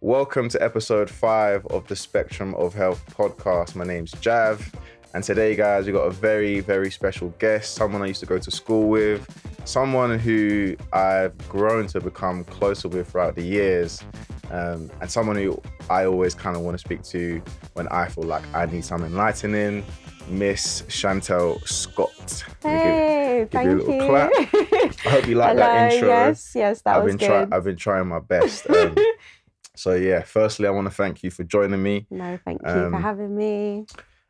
Welcome to episode 5 of the Spectrum of Health podcast. My name's Jav, and today, guys, we've got a very, very special guest, someone I used to go to school with, someone who I've grown to become closer with throughout the years, and someone who I always kind of want to speak to when I feel like I need some enlightening. Miss Chantelle Scott. Hey, give you a little clap. I hope you like that intro. Yes, that was good. I've been trying my best. So yeah, firstly, I want to thank you for joining me. No, thank you for having me.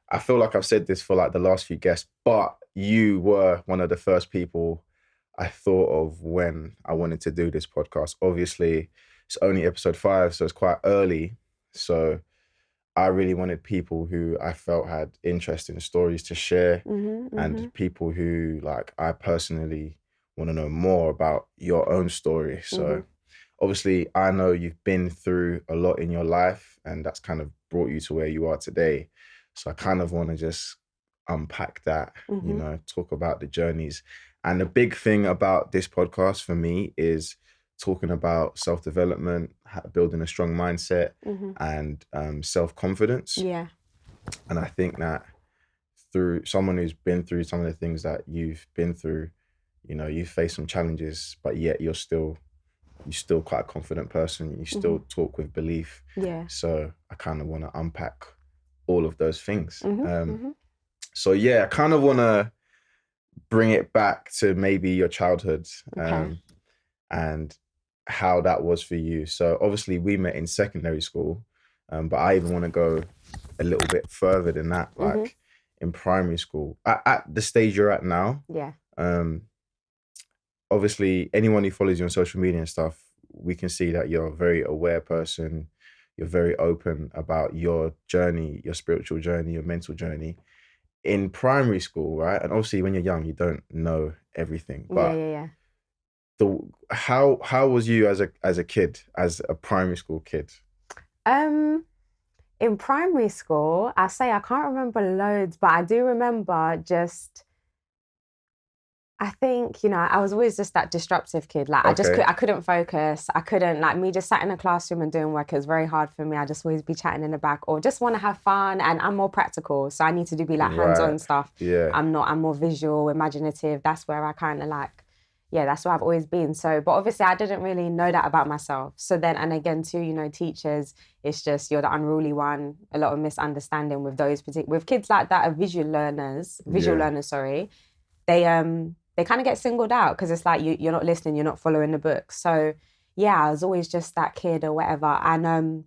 I feel like I've said this for like the last few guests, but you were one of the first people I thought of when I wanted to do this podcast. Obviously, it's only episode 5, so it's quite early. So I really wanted people who I felt had interesting stories to share, and people who like I personally want to know more about your own story. So obviously I know you've been through a lot in your life, and that's kind of brought you to where you are today. So I kind of want to just unpack that, you know, talk about the journeys. And the big thing about this podcast for me is talking about self-development, building a strong mindset, and self-confidence. Yeah. And I think that through someone who's been through some of the things that you've been through, you know, you face some challenges, but yet you're still quite a confident person. You still talk with belief. Yeah. So I kind of want to unpack all of those things. So yeah, I kind of want to bring it back to maybe your childhood, and how that was for you. So obviously we met in secondary school, but I even want to go a little bit further than that, like in primary school. At the stage you're at now, obviously anyone who follows you on social media and stuff, we can see that you're a very aware person. You're very open about your journey, your spiritual journey, your mental journey. In primary school, right? And obviously when you're young, you don't know everything. But how was you as a kid, as a primary school kid? In primary school, I can't remember loads, but I do remember I think, you know, I was always just that disruptive kid. Like I couldn't focus. I couldn't, like me just sat in a classroom and doing work. It was very hard for me. I just always be chatting in the back or just want to have fun. And I'm more practical. So I need to be like hands-on stuff. Yeah. I'm more visual, imaginative. That's where I kind of like, that's where I've always been. So, but obviously I didn't really know that about myself. So then, and again too, you know, teachers, it's just, you're the unruly one. A lot of misunderstanding with those with kids like that are visual learners, they kind of get singled out because it's like you're not listening, you're not following the book. So yeah, I was always just that kid or whatever. And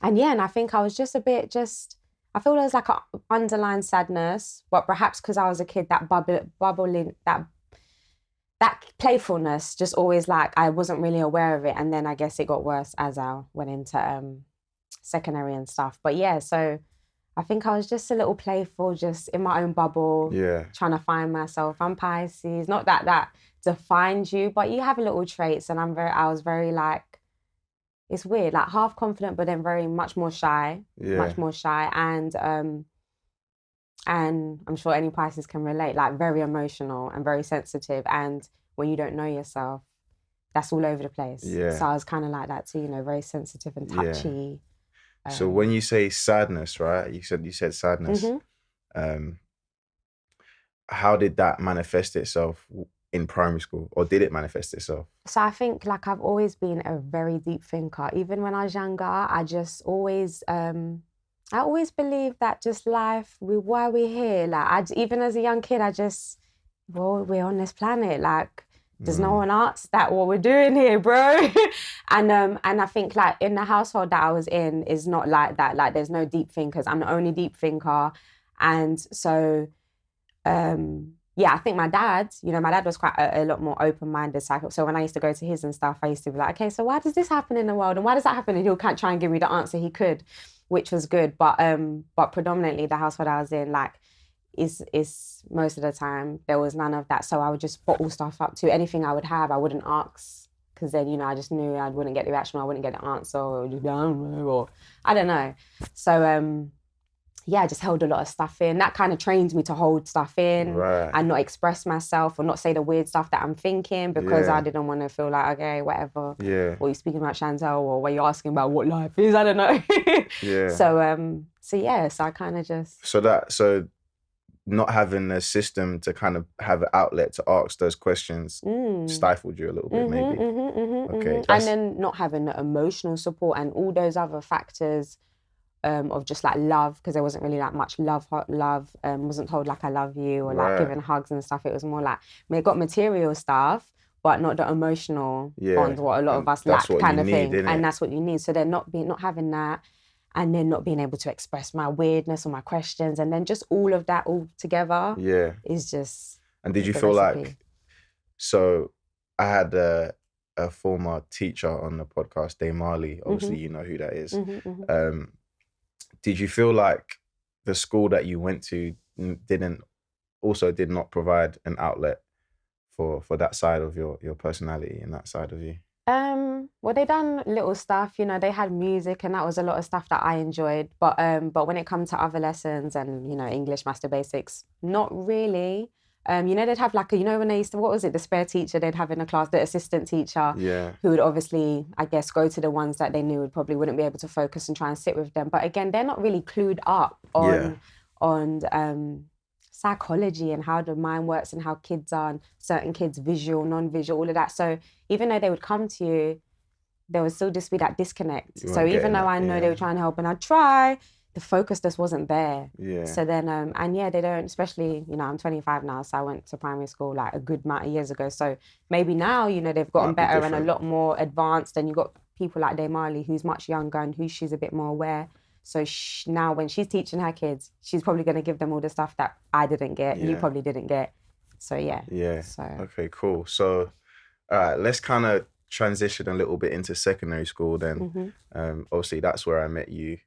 I think I was just a bit I feel there was like an underlying sadness, but perhaps because I was a kid, that bubbling, that playfulness just always like, I wasn't really aware of it. And then I guess it got worse as I went into secondary and stuff. But yeah, so I think I was just a little playful, just in my own bubble, trying to find myself. I'm Pisces, not that defines you, but you have little traits. And I was very like, it's weird, like half confident, but then much more shy. And I'm sure any Pisces can relate, like very emotional and very sensitive. And when you don't know yourself, that's all over the place. Yeah. So I was kind of like that too, you know, very sensitive and touchy. Yeah. So when you say sadness, right? You said sadness. How did that manifest itself in primary school, or did it manifest itself? So I think like I've always been a very deep thinker. Even when I was younger, I just always I always believed that just life, why we're here. Like even as a young kid, we're on this planet. Like does no one ask that what we're doing here, bro? And I think like in the household that I was in is not like that. Like there's no deep thinkers. I'm the only deep thinker. And so, I think my dad was quite a lot more open-minded. So when I used to go to his and stuff, I used to be like, okay, so why does this happen in the world? And why does that happen? And he'll try and give me the answer he could, which was good. But predominantly the household I was in, like, is most of the time there was none of that. So I would just bottle stuff up to anything I would have. I wouldn't ask because then, you know, I just knew I wouldn't get the reaction, or I wouldn't get the answer, or just, I don't know, or I don't know. So yeah, I just held a lot of stuff in. That kind of trained me to hold stuff in Right. and not express myself or not say the weird stuff that I'm thinking because I Yeah. didn't want to feel like, okay, whatever. Yeah. Or you're speaking about Chantelle or were you asking about what life is? I don't know. Yeah. So yeah, so I kind of just So not having a system to kind of have an outlet to ask those questions stifled you a little bit, maybe. Okay, And that's then not having the emotional support and all those other factors of just like love, because there wasn't really like much love, wasn't told like I love you or like right. giving hugs and stuff. It was more like, I mean, it got material stuff, but not the emotional Yeah, bonds, what a lot of and us that's lack what you kind of need, thing. isn't And it? that's what you need. So then not having that and then not being able to express my weirdness or my questions and then just all of that all together Yeah. is just And did is you the feel recipe. like so? I had a former teacher on the podcast, Dave Marley. Obviously, you know who that is. Um, did you feel like the school that you went to did not provide an outlet for that side of your personality and that side of you? Well, they done little stuff, you know, they had music and that was a lot of stuff that I enjoyed. But when it comes to other lessons and, you know, English, master basics, not really. You know, they'd have like you know, when they used to, what was it, the spare teacher they'd have in the class, the assistant teacher, Yeah. who would obviously, I guess, go to the ones that they knew would probably wouldn't be able to focus and try and sit with them. But again, they're not really clued up Yeah. on psychology and how the mind works and how kids are and certain kids, visual, non-visual, all of that. So even though they would come to you, there would still just be that disconnect. You So weren't even getting though that. I know they Yeah. were trying to help and I'd try, the focus just wasn't there. Yeah. So then, and yeah, they don't, especially, you know, I'm 25 now, so I went to primary school like a good amount of years ago. So maybe now, you know, they've gotten Might be better and a different. lot more advanced. And you've got people like Marley, who's much younger and who she's a bit more aware. So now when she's teaching her kids, she's probably going to give them all the stuff that I didn't get, you Yeah. probably didn't get. So yeah. Yeah. So Okay, cool. So, all right, let's kind of transition a little bit into secondary school then. Obviously, that's where I met you.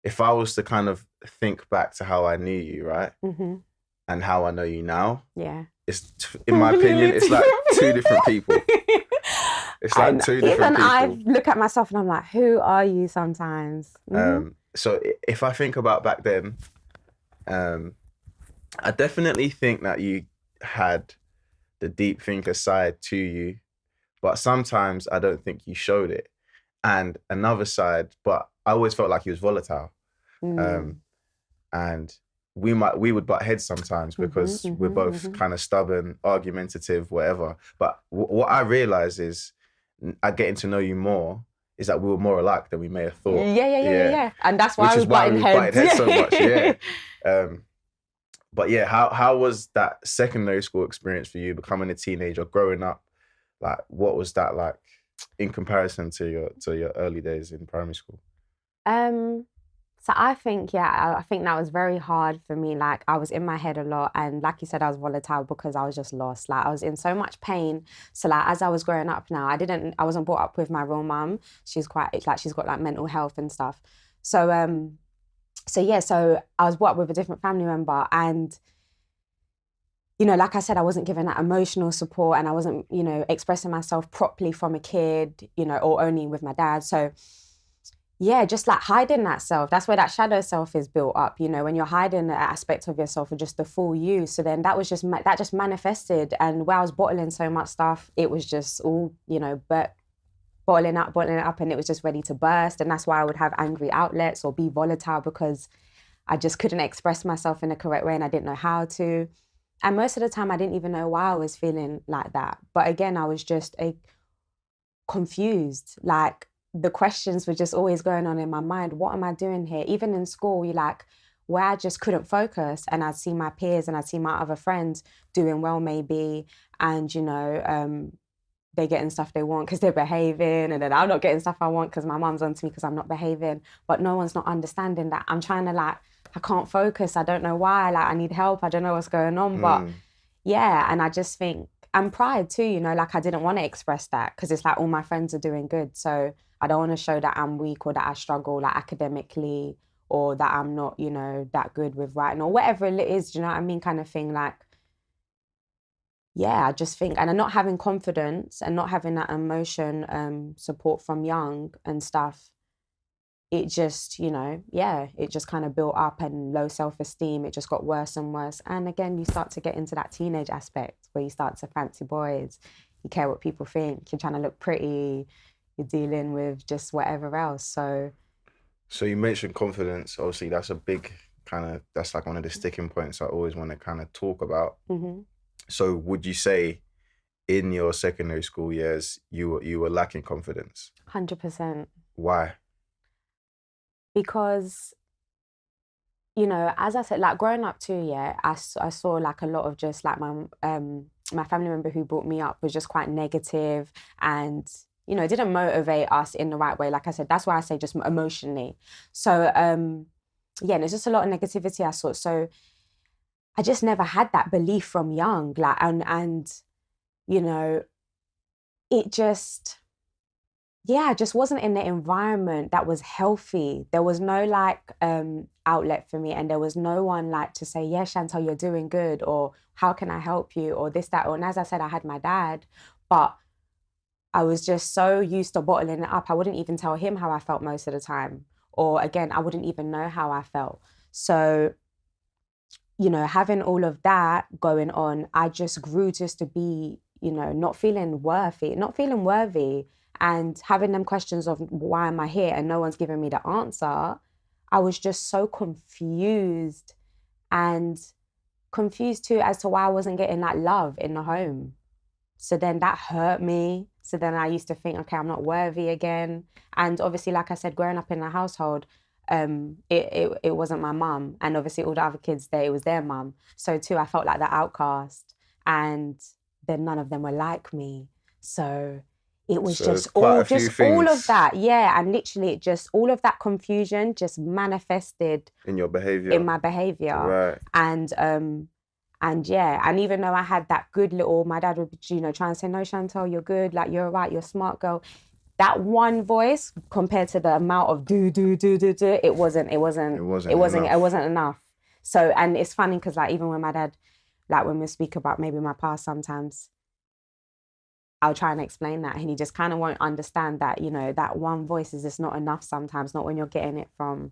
If I was to kind of think back to how I knew you, right, and how I know you now, yeah. it's in my opinion, it's like two different people. It's like two different even I people. look at myself and I'm like, who are you sometimes? So if I think about back then, I definitely think that you had the deep thinker side to you, but sometimes I don't think you showed it. And another side, but I always felt like he was volatile. And we would butt heads sometimes because we're both kind of stubborn, argumentative, whatever. But what I realize is, getting to know you more, is that we were more alike than we may have thought. Yeah. And that's why Which I is was why butting we heads. butted heads so much. Yeah. But yeah, how was that secondary school experience for you, becoming a teenager, growing up? Like, what was that like in comparison to your early days in primary school? So I think, I think that was very hard for me. Like I was in my head a lot. And like you said, I was volatile because I was just lost. Like I was in so much pain. So like as I was growing up now, I wasn't brought up with my real mum. She's she's got like mental health and stuff. So so I was brought up with a different family member and you know, like I said, I wasn't given that emotional support and I wasn't, you know, expressing myself properly from a kid, you know, or only with my dad. So yeah, just like hiding that self. That's where that shadow self is built up, you know, when you're hiding the aspect of yourself or just the full you. So then that was that just manifested. And where I was bottling so much stuff, it was just all, you know, but bottling it up and it was just ready to burst. And that's why I would have angry outlets or be volatile because I just couldn't express myself in the correct way and I didn't know how to. And most of the time I didn't even know why I was feeling like that. But again, I was just confused. Like the questions were just always going on in my mind. What am I doing here? Even in school, where I just couldn't focus and I'd see my peers and I'd see my other friends doing well maybe. And, you know, they're getting stuff they want because they're behaving. And then I'm not getting stuff I want because my mum's onto me because I'm not behaving. But no one's not understanding that I'm trying to I can't focus. I don't know why. Like I need help. I don't know what's going on. But yeah, and I just think, and pride too, you know, like I didn't want to express that because it's like all my friends are doing good. So I don't want to show that I'm weak or that I struggle like academically or that I'm not, you know, that good with writing or whatever it is, do you know what I mean? Kind of thing. Like, yeah, I just think, and not having confidence and not having that emotion support from young and stuff, it just, it just kind of built up, and low self-esteem. It just got worse and worse. And again, you start to get into that teenage aspect where you start to fancy boys. You care what people think. You're trying to look pretty. You're dealing with just whatever else. So you mentioned confidence. Obviously, that's a big that's like one of the sticking points I always want to kind of talk about. Mm-hmm. So would you say in your secondary school years, you were lacking confidence? 100%. Why? Because, as I said, like growing up too, I saw like a lot of just like my family member who brought me up was just quite negative, and it didn't motivate us in the right way. Like I said, that's why I say just emotionally. So there's just a lot of negativity I saw. So I just never had that belief from young, like, and it just, I just wasn't in the environment that was healthy. There was no like outlet for me, and there was no one like to say, yeah, Chantelle, you're doing good, or how can I help you, or this, that, or, and as I said, I had my dad, but I was just so used to bottling it up. I wouldn't even tell him how I felt most of the time, or again, I wouldn't even know how I felt. So, having all of that going on, I just grew just to be, not feeling worthy. And having them questions of why am I here and no one's giving me the answer, I was just so confused, and confused too as to why I wasn't getting that love in the home. So then that hurt me. So then I used to think, okay, I'm not worthy again. And obviously, like I said, growing up in a household, it wasn't my mum. And obviously all the other kids there, it was their mum. So too, I felt like the outcast. And then none of them were like me. So it was just all of that. Yeah. And literally all of that confusion just manifested in your behavior. In my behavior. Right. And even though I had that good little, my dad would, try and say, no, Chantelle, you're good. Like, you're right. You're a smart girl. That one voice compared to the amount of do, it wasn't enough. So, and it's funny because like, even when my dad, like when we speak about maybe my past, sometimes I'll try and explain that, and he just kind of won't understand that, that one voice is just not enough sometimes, not when you're getting it from,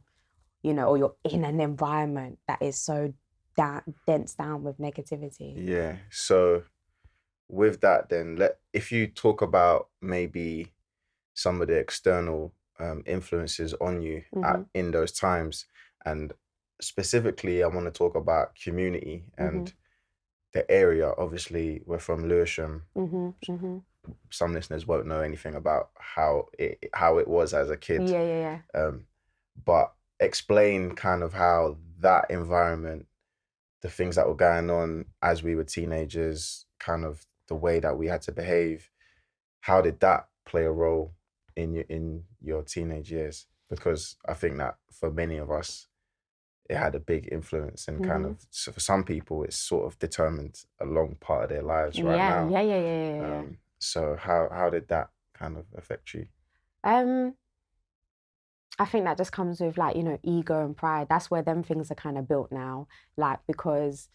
or you're in an environment that is so dense down with negativity. Yeah. So with that then, if you talk about maybe some of the external influences on you in those times, and specifically I want to talk about community and the area. Obviously we're from Lewisham. Some listeners won't know anything about how it was as a kid. But explain kind of how that environment, the things that were going on as we were teenagers, kind of the way that we had to behave, how did that play a role in your teenage years? Because I think that for many of us, it had a big influence, and kind of, so for some people, it's sort of determined a long part of their lives right now. Yeah. So how did that kind of affect you? I think that just comes with like, ego and pride. That's where them things are kind of built now. Like, because,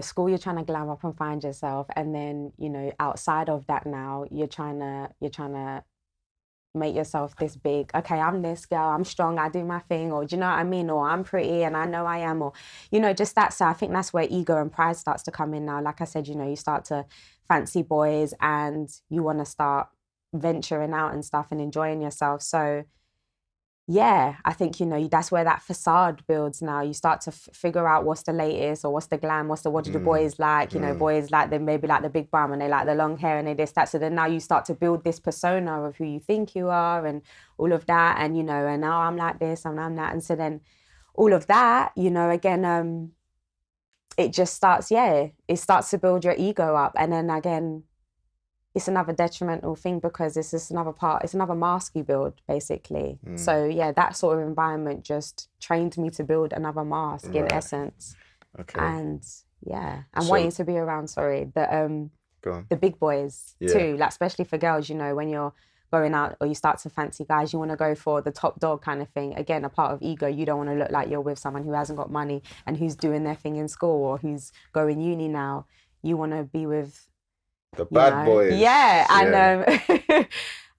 school, you're trying to glam up and find yourself. And then, outside of that now, you're trying to make yourself this big. Okay, I'm this girl, I'm strong, I do my thing. Or do you know what I mean? Or I'm pretty and I know I am. Or, just that. So I think that's where ego and pride starts to come in now. Like I said, you start to fancy boys and you want to start venturing out and stuff and enjoying yourself. So yeah, I think, that's where that facade builds now. You start to figure out what's the latest, or what's the glam, what do the boys like? Boys like they maybe like the big bum and they like the long hair and they this, that. So then now you start to build this persona of who you think you are and all of that. And, and now I'm like this and I'm that. And so then all of that, again, it just starts, it starts to build your ego up. And then again, it's another detrimental thing because it's just it's another mask you build, basically. So yeah, that sort of environment just trained me to build another mask in essence. Okay. And wanting to be around, the big boys too, like especially for girls, when you're going out or you start to fancy guys, you want to go for the top dog kind of thing. Again, a part of ego, you don't want to look like you're with someone who hasn't got money and who's doing their thing in school or who's going uni now. You want to be with the bad boys. Yeah.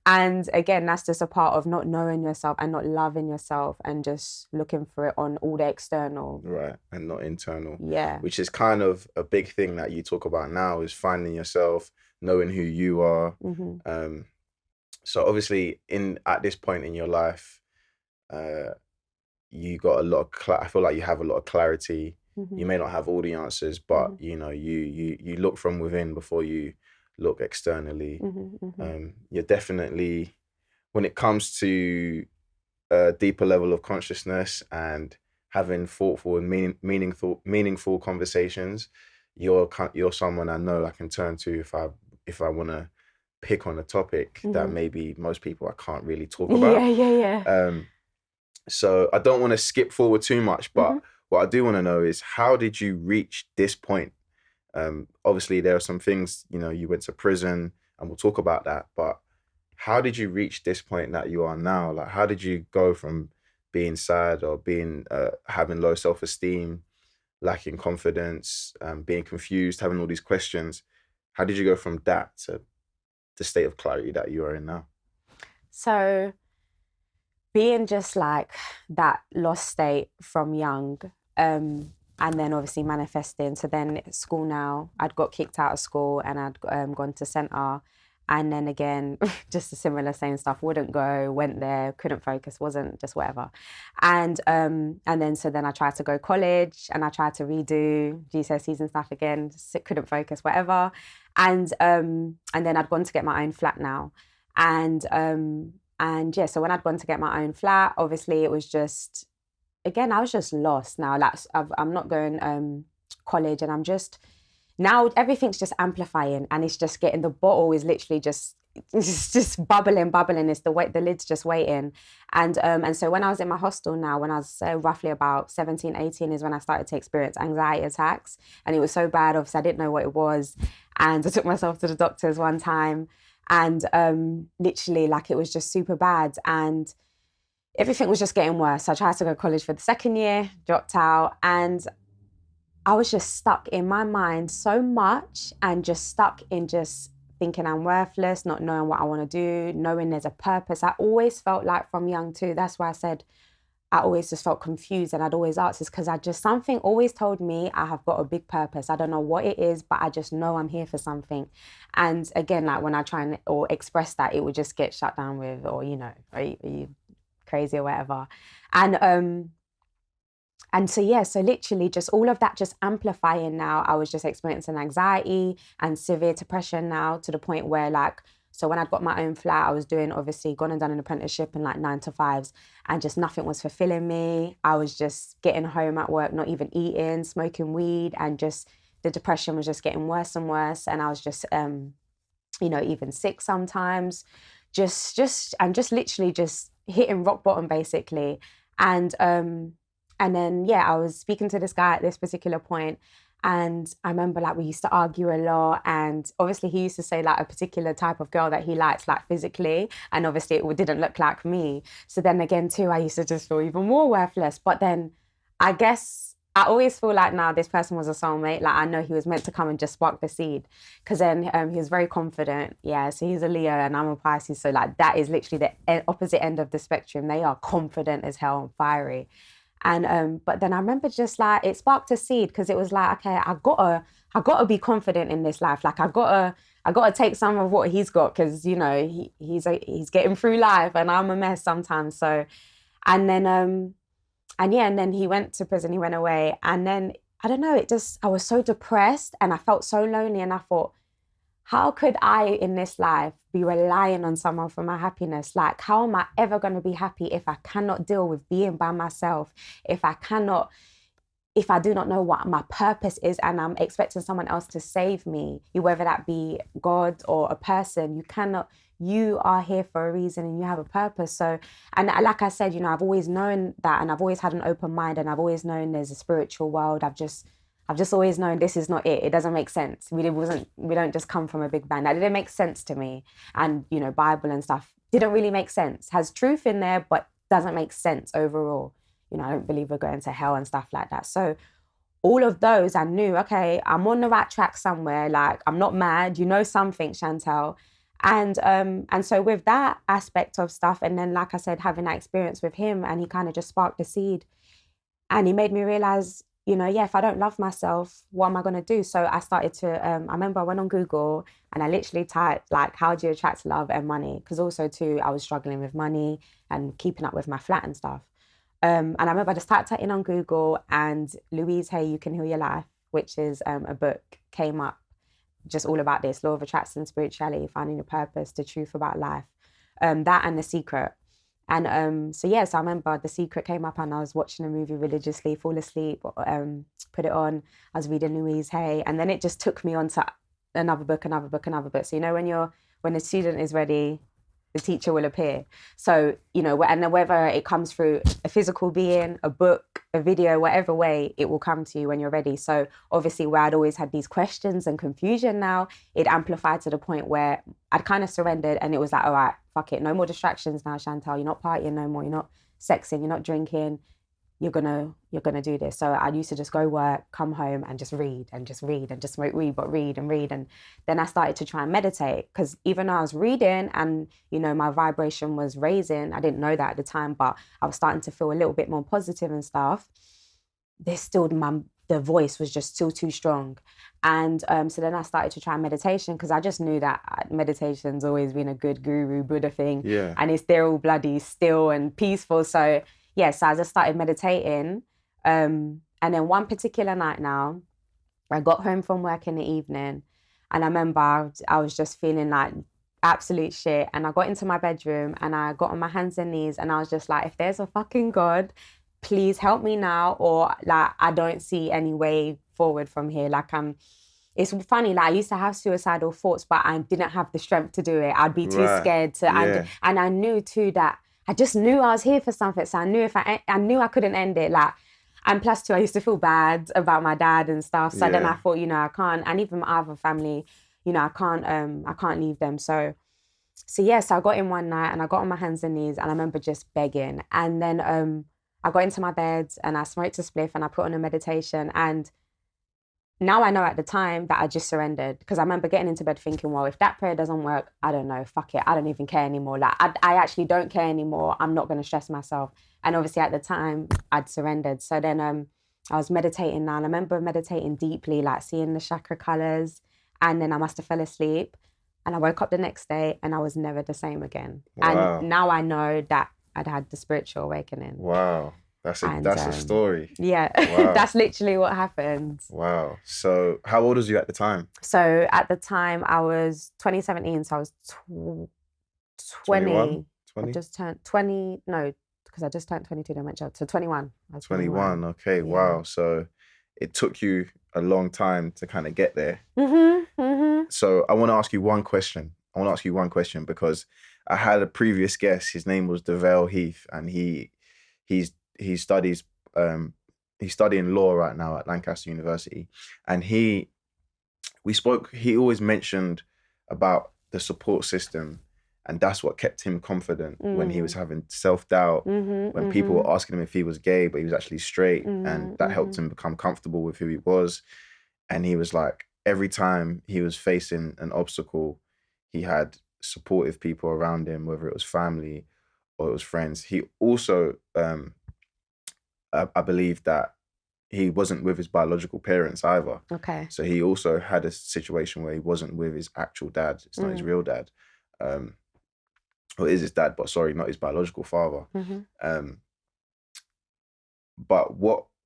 And again, that's just a part of not knowing yourself and not loving yourself and just looking for it on all the external. Right. And not internal. Yeah. Which is kind of a big thing that you talk about now, is finding yourself, knowing who you are. Mm-hmm. So obviously at this point in your life, you got a lot of I feel like you have a lot of clarity. Mm-hmm. You may not have all the answers, but you know, you look from within before you look externally. You're definitely, when it comes to a deeper level of consciousness and having thoughtful and meaningful conversations, you're someone I know I can turn to if I want to pick on a topic that maybe most people I can't really talk about. Yeah. So I don't want to skip forward too much, but what I do want to know is, how did you reach this point? Obviously there are some things, you know, you went to prison and we'll talk about that, but how did you reach this point that you are now? Like, how did you go from being sad or being, having low self-esteem, lacking confidence, being confused, having all these questions? How did you go from that to the state of clarity that you are in now? So being just like that lost state from young, and then obviously manifesting. So then at school now, I'd got kicked out of school and I'd gone to centre. And then again, just a similar same stuff, wouldn't go, went there, couldn't focus, wasn't, just whatever. And then so then I tried to go college and I tried to redo GCSEs and stuff again, couldn't focus, whatever. And then I'd gone to get my own flat now. And yeah, so when I'd gone to get my own flat, obviously it was just, again, I was just lost now. Like I'm not going college, and I'm just, now everything's just amplifying, and it's just getting, the bottle is literally just, it's just bubbling. It's the lid's just waiting. And so when I was in my hostel now, when I was roughly about 17, 18 is when I started to experience anxiety attacks. And it was so bad, obviously I didn't know what it was. And I took myself to the doctors one time, and literally like it was just super bad, and everything was just getting worse. I tried to go to college for the second year, dropped out, and I was just stuck in my mind so much, and just stuck in just thinking I'm worthless, not knowing what I want to do, knowing there's a purpose. I always felt like from young too, that's why I said I always just felt confused, and I'd always ask this because something always told me I have got a big purpose. I don't know what it is, but I just know I'm here for something. And again, like when I try and or express that, it would just get shut down with, or you know, are you crazy or whatever. And so yeah, so literally just all of that just amplifying now. I was just experiencing anxiety and severe depression now, to the point where like, so when I'd got my own flat, I was doing, obviously gone and done an apprenticeship in like 9 to 5s, and just nothing was fulfilling me. I was just getting home at work, not even eating, smoking weed, and just the depression was just getting worse and worse. And I was just, you know, even sick sometimes, just literally just hitting rock bottom basically. And then, yeah, I was speaking to this guy at this particular point, and I remember like we used to argue a lot, and obviously he used to say like a particular type of girl that he liked, like physically, and obviously it didn't look like me. So then again too, I used to just feel even more worthless. But then I guess I always feel like now this person was a soulmate. Like I know he was meant to come and just spark the seed, because then he was very confident. Yeah, so he's a Leo and I'm a Pisces. So like that is literally the opposite end of the spectrum. They are confident as hell and fiery. And but then I remember just like it sparked a seed, because it was like, okay, I gotta be confident in this life. Like I gotta take some of what he's got, because you know he's getting through life and I'm a mess sometimes. So, and then and then he went to prison. He went away, and then I don't know. I was so depressed and I felt so lonely, and I thought, how could I in this life be relying on someone for my happiness? Like, how am I ever going to be happy if I cannot deal with being by myself? If I do not know what my purpose is, and I'm expecting someone else to save me, whether that be God or a person, you are here for a reason and you have a purpose. So, and like I said, you know, I've always known that, and I've always had an open mind, and I've always known there's a spiritual world. I've just always known this is not it. It doesn't make sense. We don't just come from a big bang. That didn't make sense to me. And, you know, Bible and stuff didn't really make sense. Has truth in there, but doesn't make sense overall. You know, I don't believe we're going to hell and stuff like that. So all of those, I knew, okay, I'm on the right track somewhere. Like, I'm not mad. You know something, Chantelle. And so with that aspect of stuff, and then like I said, having that experience with him, and he kind of just sparked the seed, and he made me realize, if I don't love myself, what am I going to do? So I started to, I remember I went on Google and I literally typed like, how do you attract love and money? Because also too, I was struggling with money and keeping up with my flat and stuff. And I remember I just typed that in on Google, and Louise Hay, You Can Heal Your Life, which is a book, came up, just all about this, law of attraction, spirituality, finding your purpose, the truth about life, that and The Secret. And so I remember The Secret came up and I was watching a movie religiously, fall asleep, put it on. I was reading Louise Hay, and then it just took me on to another book. So when the student is ready, the teacher will appear. So, and then whether it comes through a physical being, a book, a video, whatever way, it will come to you when you're ready. So obviously where I'd always had these questions and confusion, now it amplified to the point where I'd kind of surrendered, and it was like, all right, fuck it. No more distractions now, Chantelle. You're not partying no more. You're not sexing. You're not drinking. You're gonna do this. So I used to just go work, come home, and just read and just smoke weed, but read. And then I started to try and meditate, because even though I was reading and, my vibration was raising, I didn't know that at the time, but I was starting to feel a little bit more positive and stuff. The voice was just still too strong. And so then I started to try meditation, because I just knew that meditation's always been a good guru, Buddha thing. Yeah. And they're all bloody still and peaceful. So I just started meditating. And then one particular night now, I got home from work in the evening, and I remember I was just feeling like absolute shit. And I got into my bedroom and I got on my hands and knees, and I was just like, if there's a fucking God, please help me now, or like, I don't see any way forward from here. Like, it's funny, like I used to have suicidal thoughts, but I didn't have the strength to do it. I'd be too scared to, and I knew too that I just knew I was here for something. So I knew I knew I couldn't end it. Like, and plus too, I used to feel bad about my dad and stuff. So then I thought, I can't, and even my other family, I can't leave them. So I got in one night and I got on my hands and knees, and I remember just begging. And then I got into my bed and I smoked a spliff and I put on a meditation. And now I know at the time that I just surrendered, because I remember getting into bed thinking, well, if that prayer doesn't work, I don't know, fuck it. I don't even care anymore. Like, I actually don't care anymore. I'm not going to stress myself. And obviously at the time I'd surrendered. So then I was meditating now, and I remember meditating deeply, like seeing the chakra colors, and then I must have fell asleep, and I woke up the next day and I was never the same again. Wow. And now I know that I'd had the spiritual awakening. Wow. That's a story. Yeah, Wow. That's literally what happened. Wow. So how old was you at the time? So at the time I was 2017, so I was 20. 21? 20? I just turned 20, no, because I just turned 22 dementia, so 21. I was 21, okay, Yeah. Wow. So it took you a long time to kind of get there. So I want to ask you one question. Because I had a previous guest, his name was Healh, and he studies he's studying law right now at Lancaster University, and he always mentioned about the support system, and that's what kept him confident when he was having self-doubt, when people were asking him if he was gay but he was actually straight, and that helped him become comfortable with who he was. And he was like, every time he was facing an obstacle, he had supportive people around him, whether it was family or it was friends. He also I believe that he wasn't with his biological parents either. Okay. So he also had a situation where he wasn't with his actual dad. It's not his real dad. Or is his dad, but sorry, not his biological father. But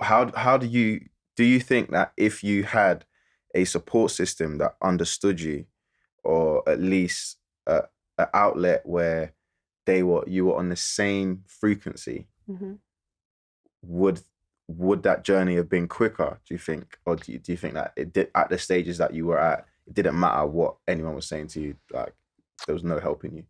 how do you think that if you had a support system that understood you, or at least an outlet where you were on the same frequency, would that journey have been quicker, do you think? Or do you think that it did, at the stages that you were at, it didn't matter what anyone was saying to you, like there was no helping you?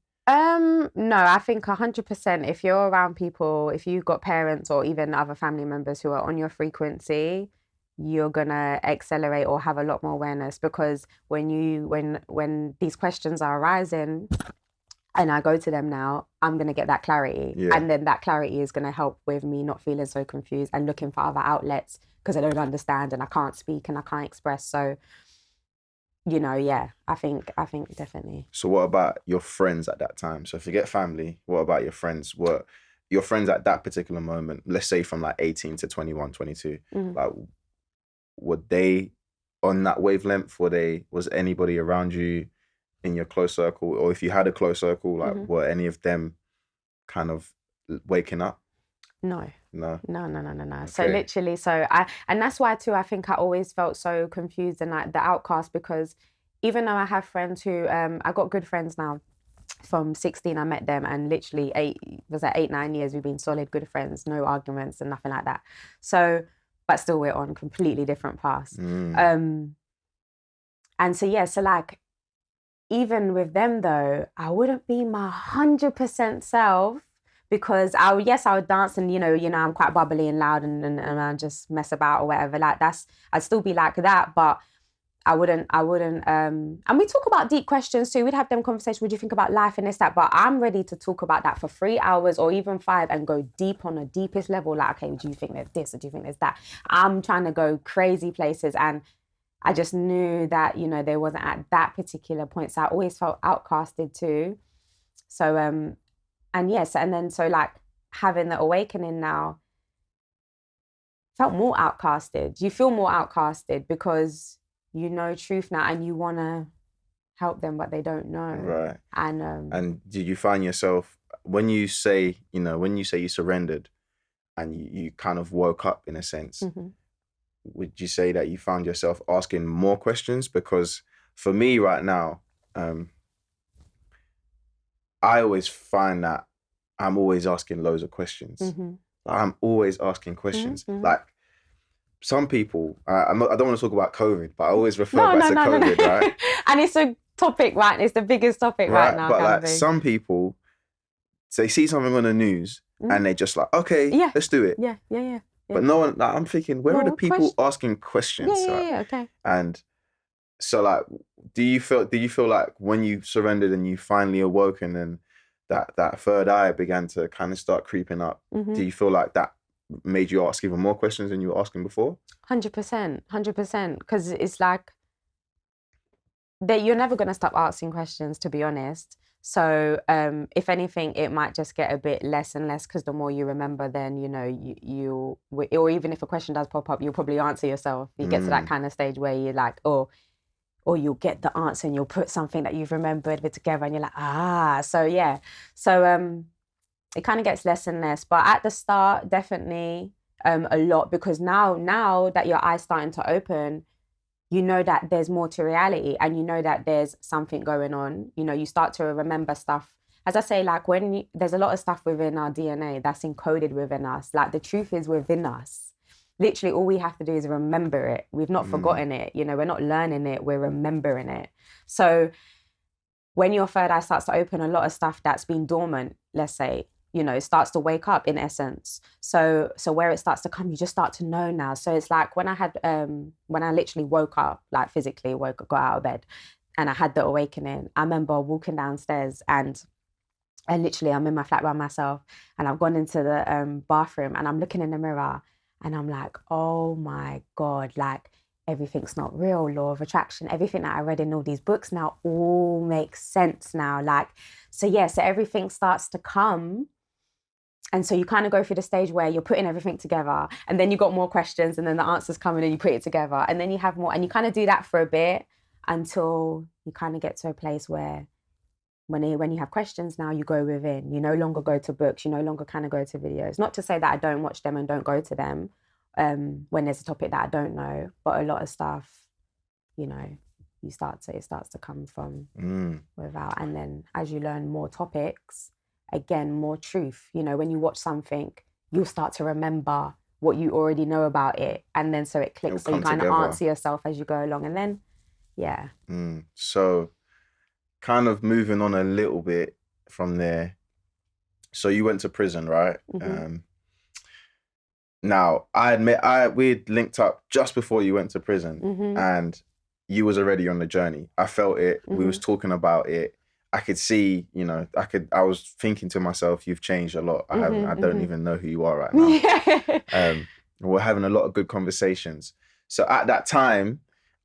No, I think 100%. If you're around people, if you've got parents or even other family members who are on your frequency, you're gonna accelerate or have a lot more awareness, because when these questions are arising and I go to them now, I'm gonna get that clarity. Yeah. And then that clarity is gonna help with me not feeling so confused and looking for other outlets, because I don't understand and I can't speak and I can't express. So Yeah, I think definitely. So what about your friends at that time? So forget family. What about your friends? Were your friends at that particular moment, let's say from like 18 to 21, 22, like were they on that wavelength? Was anybody around you in your close circle? Or if you had a close circle, like were any of them kind of waking up? No. No. Okay. So Okay. literally, and that's why too, I think I always felt so confused and like the outcast, because even though I have friends who, I got good friends now from 16, I met them, and literally 8, 9 years, we've been solid good friends, no arguments and nothing like that. So, but still we're on completely different paths. And so, yeah, so like, even with them though, I wouldn't be my 100% self, because I would dance and I'm quite bubbly and loud and I just mess about or whatever. Like I'd still be like that, but I wouldn't and we talk about deep questions too. We'd have them conversations, what do you think about life and this, that, but I'm ready to talk about that for 3 hours or even 5 and go deep on the deepest level. Like, okay, do you think there's this or do you think there's that? I'm trying to go crazy places, and I just knew that, they wasn't at that particular point. So I always felt outcasted too. So, and yes, and then so like having the awakening now, felt more outcasted. You feel more outcasted because you know truth now and you want to help them, but they don't know. Right. And did you find yourself, when you say you surrendered and you kind of woke up in a sense, would you say that you found yourself asking more questions? Because for me right now, I always find that I'm always asking loads of questions. I'm always asking questions. Like some people, I don't want to talk about COVID, but I always refer back to COVID, right? And it's a topic, right? It's the biggest topic right now. But like some people, they see something on the news and they just like, okay, let's do it. Yeah. But no one, like, I'm thinking, where are the people asking questions? Yeah, okay. And so like, do you feel like when you surrendered and you finally awoken and that third eye began to kind of start creeping up, do you feel like that made you ask even more questions than you were asking before? 100%. Because it's like that you're never going to stop asking questions, to be honest. So if anything, it might just get a bit less and less, because the more you remember, then, you or even if a question does pop up, you'll probably answer yourself. You get to that kind of stage where you're like, or you'll get the answer and you'll put something that you've remembered together and you're like, so yeah. So it kind of gets less and less. But at the start, definitely a lot, because now that your eyes starting to open, you know that there's more to reality and you know that there's something going on. You start to remember stuff. As I say, like there's a lot of stuff within our DNA that's encoded within us. Like the truth is within us. Literally all we have to do is remember it. We've not forgotten it. We're not learning it, we're remembering it. So when your third eye starts to open, a lot of stuff that's been dormant, let's say, it starts to wake up in essence. So where it starts to come, you just start to know now. So it's like when I literally woke up, like physically got out of bed and I had the awakening, I remember walking downstairs and literally I'm in my flat by myself and I've gone into the bathroom and I'm looking in the mirror and I'm like, oh my God, like everything's not real, law of attraction, everything that I read in all these books now all makes sense now. Like, so everything starts to come. And so you kind of go through the stage where you're putting everything together and then you got more questions and then the answers come in and you put it together and then you have more, and you kind of do that for a bit until you kind of get to a place where when you have questions now, you go within. You no longer go to books, you no longer kind of go to videos. Not to say that I don't watch them and don't go to them when there's a topic that I don't know, but a lot of stuff, it starts to come from without. And then as you learn more topics, again, more truth. When you watch something, you'll start to remember what you already know about it. And then so it clicks. So you kind of answer yourself as you go along. And then, yeah. So kind of moving on a little bit from there. So you went to prison, right? Now, I admit, we'd linked up just before you went to prison and you was already on the journey. I felt it. We was talking about it. I could see, I was thinking to myself, you've changed a lot. I don't even know who you are right now. We're having a lot of good conversations. So at that time,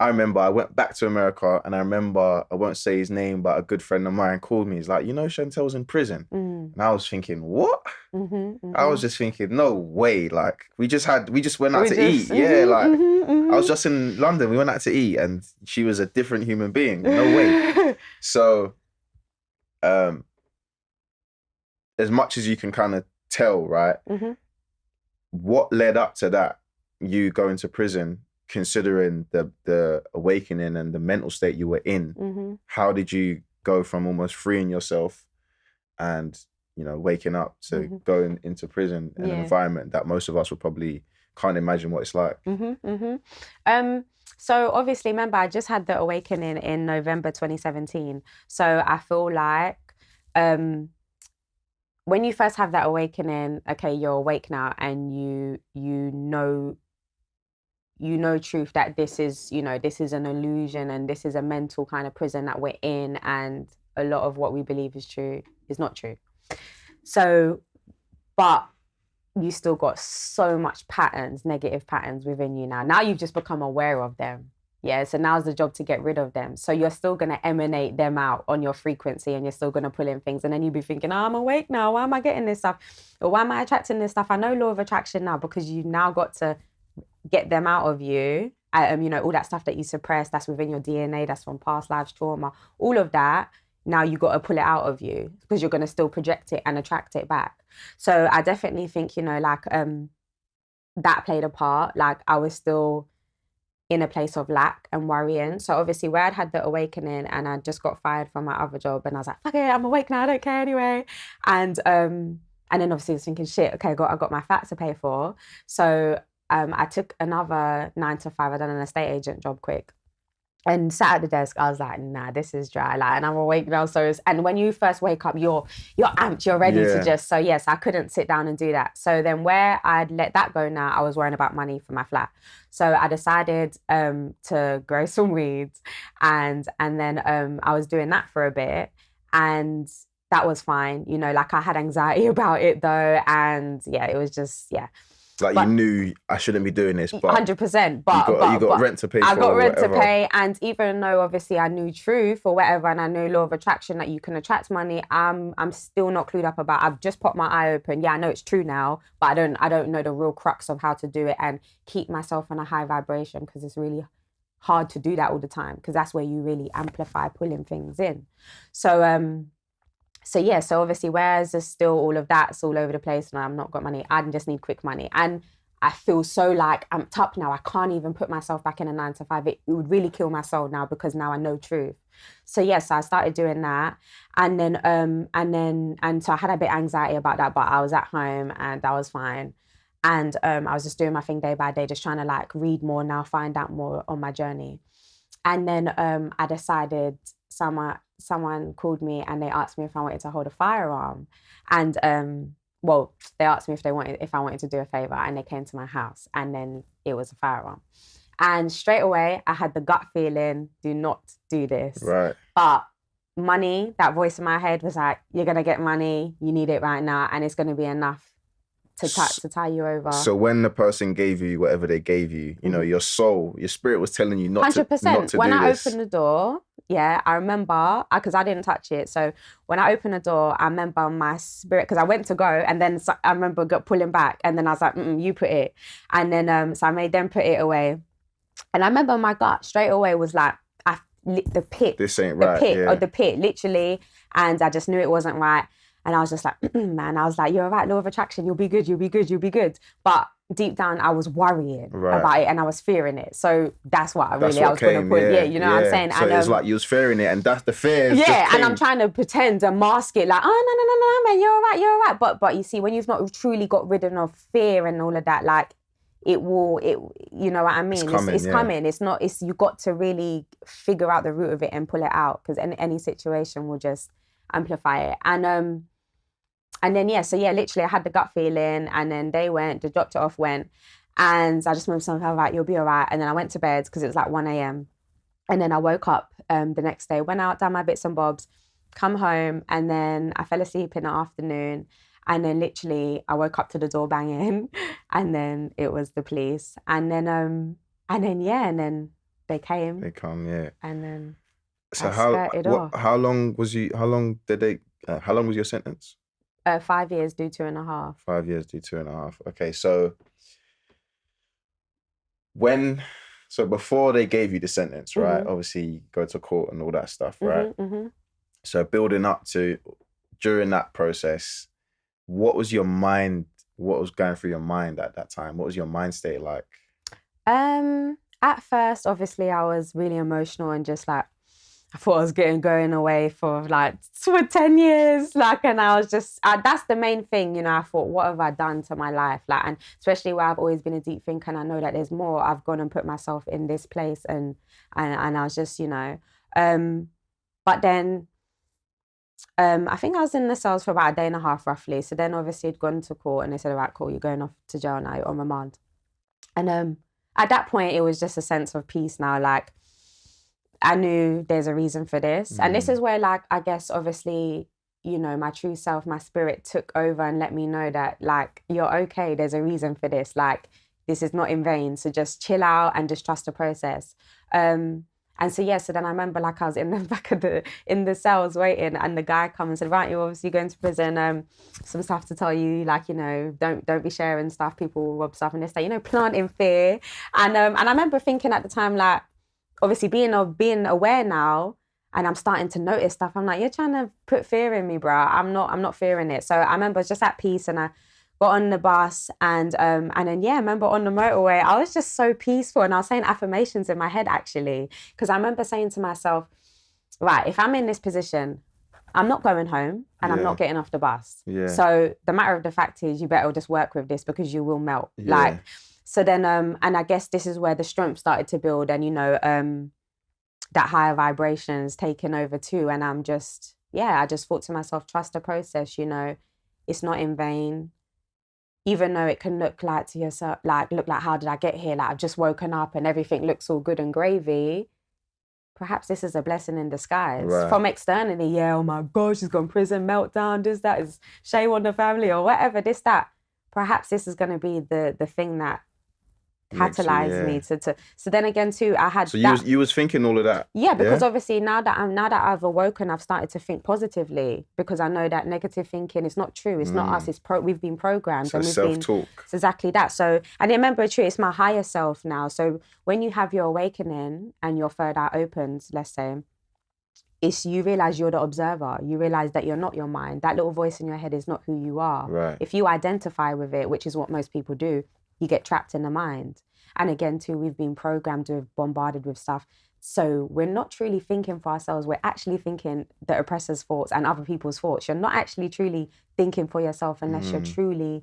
I remember I went back to America, and I remember, I won't say his name, but a good friend of mine called me. He's like, Chantelle's in prison. And I was thinking, what? I was just thinking, no way. Like, we just went out to eat. Yeah, like, I was just in London. We went out to eat, and she was a different human being. No way. So, as much as you can kind of tell, right? What led up to that? You going to prison, considering the awakening and the mental state you were in. How did you go from almost freeing yourself and, waking up to going into prison in an environment that most of us would probably can't imagine what it's like? So obviously, remember, I just had the awakening in November 2017. So I feel like when you first have that awakening, okay, you're awake now, and you know truth, that this is an illusion, and this is a mental kind of prison that we're in, and a lot of what we believe is true is not true. So, but you still got so much negative patterns within you now. Now you've just become aware of them. Yeah, so now's the job to get rid of them. So you're still going to emanate them out on your frequency, and you're still going to pull in things. And then you'll be thinking, oh, I'm awake now. Why am I getting this stuff? Or why am I attracting this stuff? I know law of attraction now, because you now got to get them out of you. All that stuff that you suppress, that's within your DNA, that's from past lives, trauma, all of that. Now you got to pull it out of you, because you're going to still project it and attract it back. So I definitely think, that played a part. Like, I was still in a place of lack and worrying. So obviously, where I'd had the awakening and I just got fired from my other job, and I was like, fuck it, I'm awake now, I don't care anyway. And then obviously I was thinking, shit, okay, I got my flat to pay for. So I took another 9 to 5. I done an estate agent job quick. And sat at the desk, I was like, nah, this is dry. Like, and I'm awake now. And when you first wake up, you're amped, you're ready to just, so yes, I couldn't sit down and do that. So then where I'd let that go now, I was worrying about money for my flat. So I decided to grow some weeds, and then I was doing that for a bit, and that was fine. I had anxiety about it though. And yeah, it was just, yeah. Like, you knew I shouldn't be doing this, but 100%. But you got rent to pay for. I got rent to pay, and even though obviously I knew truth or whatever, and I knew law of attraction, that you can attract money, I'm still not clued up about. I've just popped my eye open. Yeah, I know it's true now, but I don't know the real crux of how to do it and keep myself in a high vibration, because it's really hard to do that all the time, because that's where you really amplify pulling things in. So yeah, so obviously, whereas there's still all of that's all over the place and I've not got money, I just need quick money. And I feel so like amped up now. I can't even put myself back in a 9 to 5. It would really kill my soul now, because now I know truth. So yes, I started doing that. And then so I had a bit of anxiety about that, but I was at home and that was fine. And I was just doing my thing day by day, just trying to like read more now, find out more on my journey. And then I decided, someone called me and they asked me if I wanted to hold a firearm. And they asked me if I wanted to do a favor, and they came to my house, and then it was a firearm. And straight away I had the gut feeling, do not do this. Right. But money, that voice in my head was like, you're gonna get money, you need it right now, and it's gonna be enough to tie you over. So when the person gave you whatever they gave you, your soul, your spirit was telling you not 100%. Not to when do I this. opened the door, yeah, I remember, because I didn't touch it. So when I opened the door, I remember my spirit, because I went to go, and then I remember pulling back, and then I was like, you put it. And then, so I made them put it away. And I remember my gut straight away was like, the pit. This ain't right. The pit, literally. And I just knew it wasn't right. And I was just like, man, I was like, you're right, law of attraction, you'll be good, you'll be good, you'll be good. But deep down, I was worrying about it, and I was fearing it. So that's what I was going to put. Yeah, you know what I'm saying? So it's like you was fearing it, and that's the fear. Yeah, and I'm trying to pretend and mask it like, oh, no, man, you're all right. But you see, when you've not truly got rid of fear and all of that, like, you know what I mean? It's coming. You got to really figure out the root of it and pull it out, because any situation will just amplify it. And then, literally I had the gut feeling, and then they dropped it off, went, and I just remember something like, you'll be all right. And then I went to bed, because it was like 1 a.m. And then I woke up the next day, went out, done my bits and bobs, come home, and then I fell asleep in the afternoon. And then literally I woke up to the door banging, and then it was the police. And then they came. They come, yeah. And then So I skirted off. how long was your sentence? 5 years, do 2.5. 5 years, do 2.5. Okay, so before they gave you the sentence, right? Mm-hmm. Obviously, you go to court and all that stuff, right? Mm-hmm. So building up to, during that process, what was going through your mind at that time? What was your mind state like? At first, obviously, I was really emotional and just like, I thought I was going away for like 10 years. Like, and I was just, that's the main thing, you know, I thought, what have I done to my life? Like, and especially where I've always been a deep thinker and I know that there's more, I've gone and put myself in this place and I was just, you know, but then, I think I was in the cells for about a day and a half roughly. So then obviously I'd gone to court and they said, all right, cool, you're going off to jail now, you're on remand. And at that point, it was just a sense of peace now. Like, I knew there's a reason for this. And this is where, like, I guess, obviously, you know, my true self, my spirit took over and let me know that, like, you're okay. There's a reason for this. Like, this is not in vain. So just chill out and just trust the process. And so, yeah, so then I remember, like, I was in the back of in the cells waiting and the guy come and said, right, you're obviously going to prison. Some stuff to tell you, like, you know, don't be sharing stuff. People will rob stuff and this, that, you know, planting fear. And I remember thinking at the time, like, obviously being aware now and I'm starting to notice stuff. I'm like, you're trying to put fear in me, bro. I'm not fearing it. So I remember just at peace and I got on the bus and then, yeah, I remember on the motorway, I was just so peaceful and I was saying affirmations in my head actually, because I remember saying to myself, right, if I'm in this position, I'm not going home and I'm not getting off the bus. Yeah. So the matter of the fact is you better just work with this because you will melt. Yeah. Like, so then, and I guess this is where the strength started to build and, you know, that higher vibrations taking over too. And I just thought to myself, trust the process, you know, it's not in vain. Even though it can look like to yourself, like, look like, how did I get here? Like, I've just woken up and everything looks all good and gravy. Perhaps this is a blessing in disguise. Right. From externally, yeah, oh my gosh, she's gone prison, meltdown, this, that, is shame on the family or whatever, this, that. Perhaps this is going to be the thing that catalyzed me to. So then again too, I had. So you was thinking all of that. Yeah, because obviously now that I've awoken, I've started to think positively because I know that negative thinking is not true. It's not us. It's we've been programmed. So and we've self-talk. It's exactly that. So and remember, true, it's my higher self now. So when you have your awakening and your third eye opens, let's say, it's you realize you're the observer. You realize that you're not your mind. That little voice in your head is not who you are. Right. If you identify with it, which is what most people do, you get trapped in the mind. And again, too, we've been programmed to bombarded with stuff. So we're not truly thinking for ourselves. We're actually thinking the oppressor's thoughts and other people's thoughts. You're not actually truly thinking for yourself unless you're truly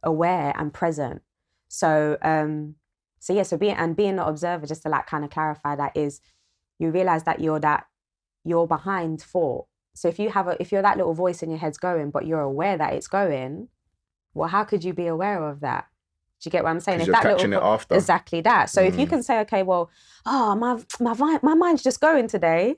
aware and present. So, being an observer, just to like kind of clarify that, is you realize that you're behind thought. So if you're that little voice in your head's going, but you're aware that it's going, well, how could you be aware of that? Do you get what I'm saying? If you're catching it after. Exactly that. So if you can say, okay, well, my mind's just going today.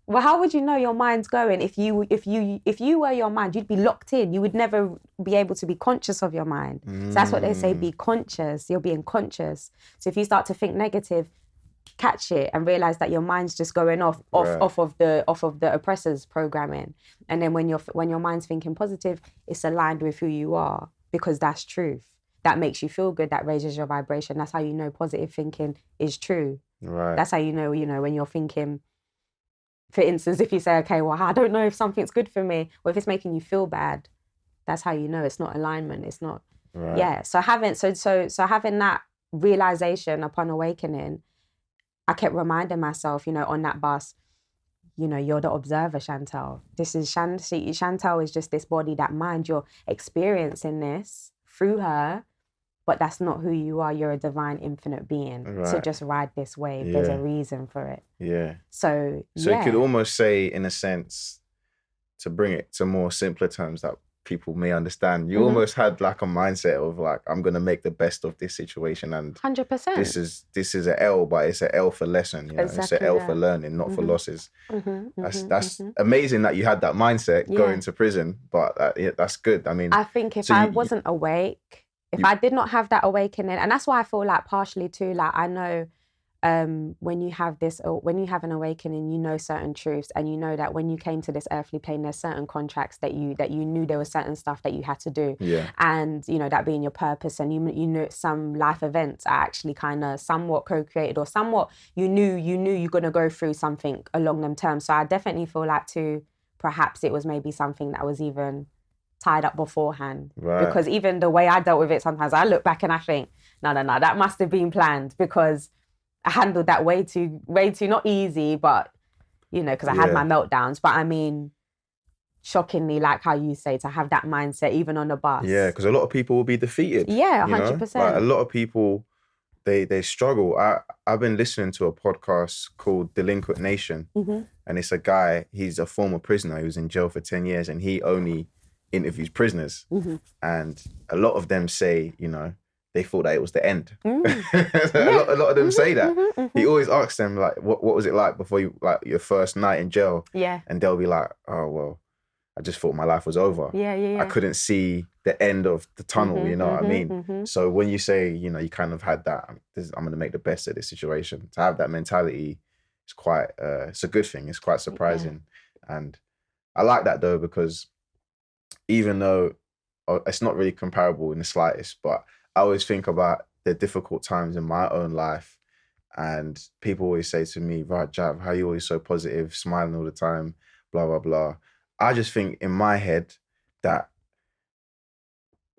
Well, how would you know your mind's going if you were your mind? You'd be locked in. You would never be able to be conscious of your mind. So that's what they say: be conscious. You're being conscious. So if you start to think negative, catch it and realize that your mind's just going off of the oppressor's programming. And then when your mind's thinking positive, it's aligned with who you are because that's truth. That makes you feel good, that raises your vibration. That's how you know positive thinking is true. Right. That's how you know, when you're thinking, for instance, if you say, okay, well, I don't know if something's good for me, or if it's making you feel bad, that's how you know it's not alignment. It's not, right. Yeah. So having that realization upon awakening, I kept reminding myself, on that bus, you're the observer, Chantelle. This is Chantelle is just this body, that mind. You're experiencing this through her. But that's not who you are. You're a divine, infinite being. Right. So just ride this wave. Yeah. There's a reason for it. Yeah. So you could almost say, in a sense, to bring it to more simpler terms that people may understand, you almost had like a mindset of like, I'm going to make the best of this situation. And 100%. This is an L, but it's an L for lesson. Exactly, it's an L for learning, not for losses. That's amazing that you had that mindset going to prison, but that's good. I mean, I think if I wasn't awake, if I did not have that awakening, and that's why I feel like partially too, like I know when you have an awakening, you know certain truths, and you know that when you came to this earthly plane, there's certain contracts that you knew there was certain stuff that you had to do. Yeah. And, you know, that being your purpose, and you know some life events are actually kind of somewhat co-created, or somewhat you knew you're going to go through something along them terms. So I definitely feel like too, perhaps it was maybe something that was even tied up beforehand. Right. Because even the way I dealt with it, sometimes I look back and I think, no, that must have been planned, because I handled that way too, not easy, but, you know, because I had my meltdowns. But I mean, shockingly, like how you say, to have that mindset, even on the bus. Yeah, because a lot of people will be defeated. Yeah, 100%. Like, a lot of people, they struggle. I've been listening to a podcast called Delinquent Nation, and it's a guy, he's a former prisoner. He was in jail for 10 years, and he only interviews prisoners. And a lot of them say, you know, they thought that it was the end. A lot of them say that. He always asks them, like, what was it like before your first night in jail? Yeah. And they'll be like, oh, well, I just thought my life was over. Yeah. I couldn't see the end of the tunnel, you know what I mean? So when you say, you know, you kind of had that, I'm going to make the best of this situation, to have that mentality is quite, it's a good thing. It's quite surprising. And I like that though, because even though it's not really comparable in the slightest, but I always think about the difficult times in my own life, and people always say to me, right, Jav, how are you always so positive, smiling all the time, blah, blah, blah. I just think in my head that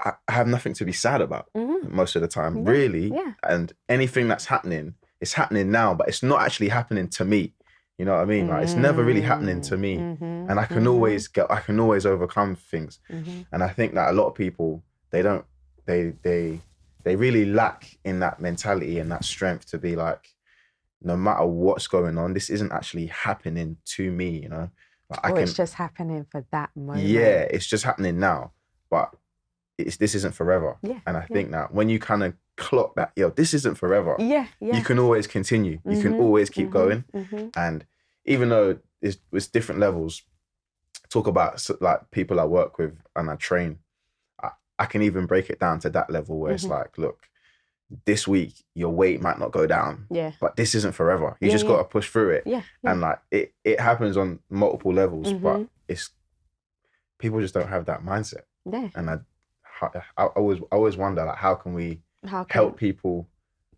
I have nothing to be sad about most of the time, really. Yeah. And anything that's happening, it's happening now, but it's not actually happening to me. You know what I mean? Like, it's never really happening to me. And I can always overcome things. And I think that a lot of people, they really lack in that mentality and that strength to be like, no matter what's going on, this isn't actually happening to me, you know? Like, it's just happening for that moment. Yeah, it's just happening now, but this isn't forever. Yeah, and I think that when you kind of clock that, this isn't forever. Yeah. You can always continue. You can always keep going. And even though it's different levels, talk about like people I work with and I train, I can even break it down to that level where it's like, look, this week your weight might not go down, but this isn't forever. You just got to push through it. And like it happens on multiple levels, but it's people just don't have that mindset. And I always wonder, like, how can we help people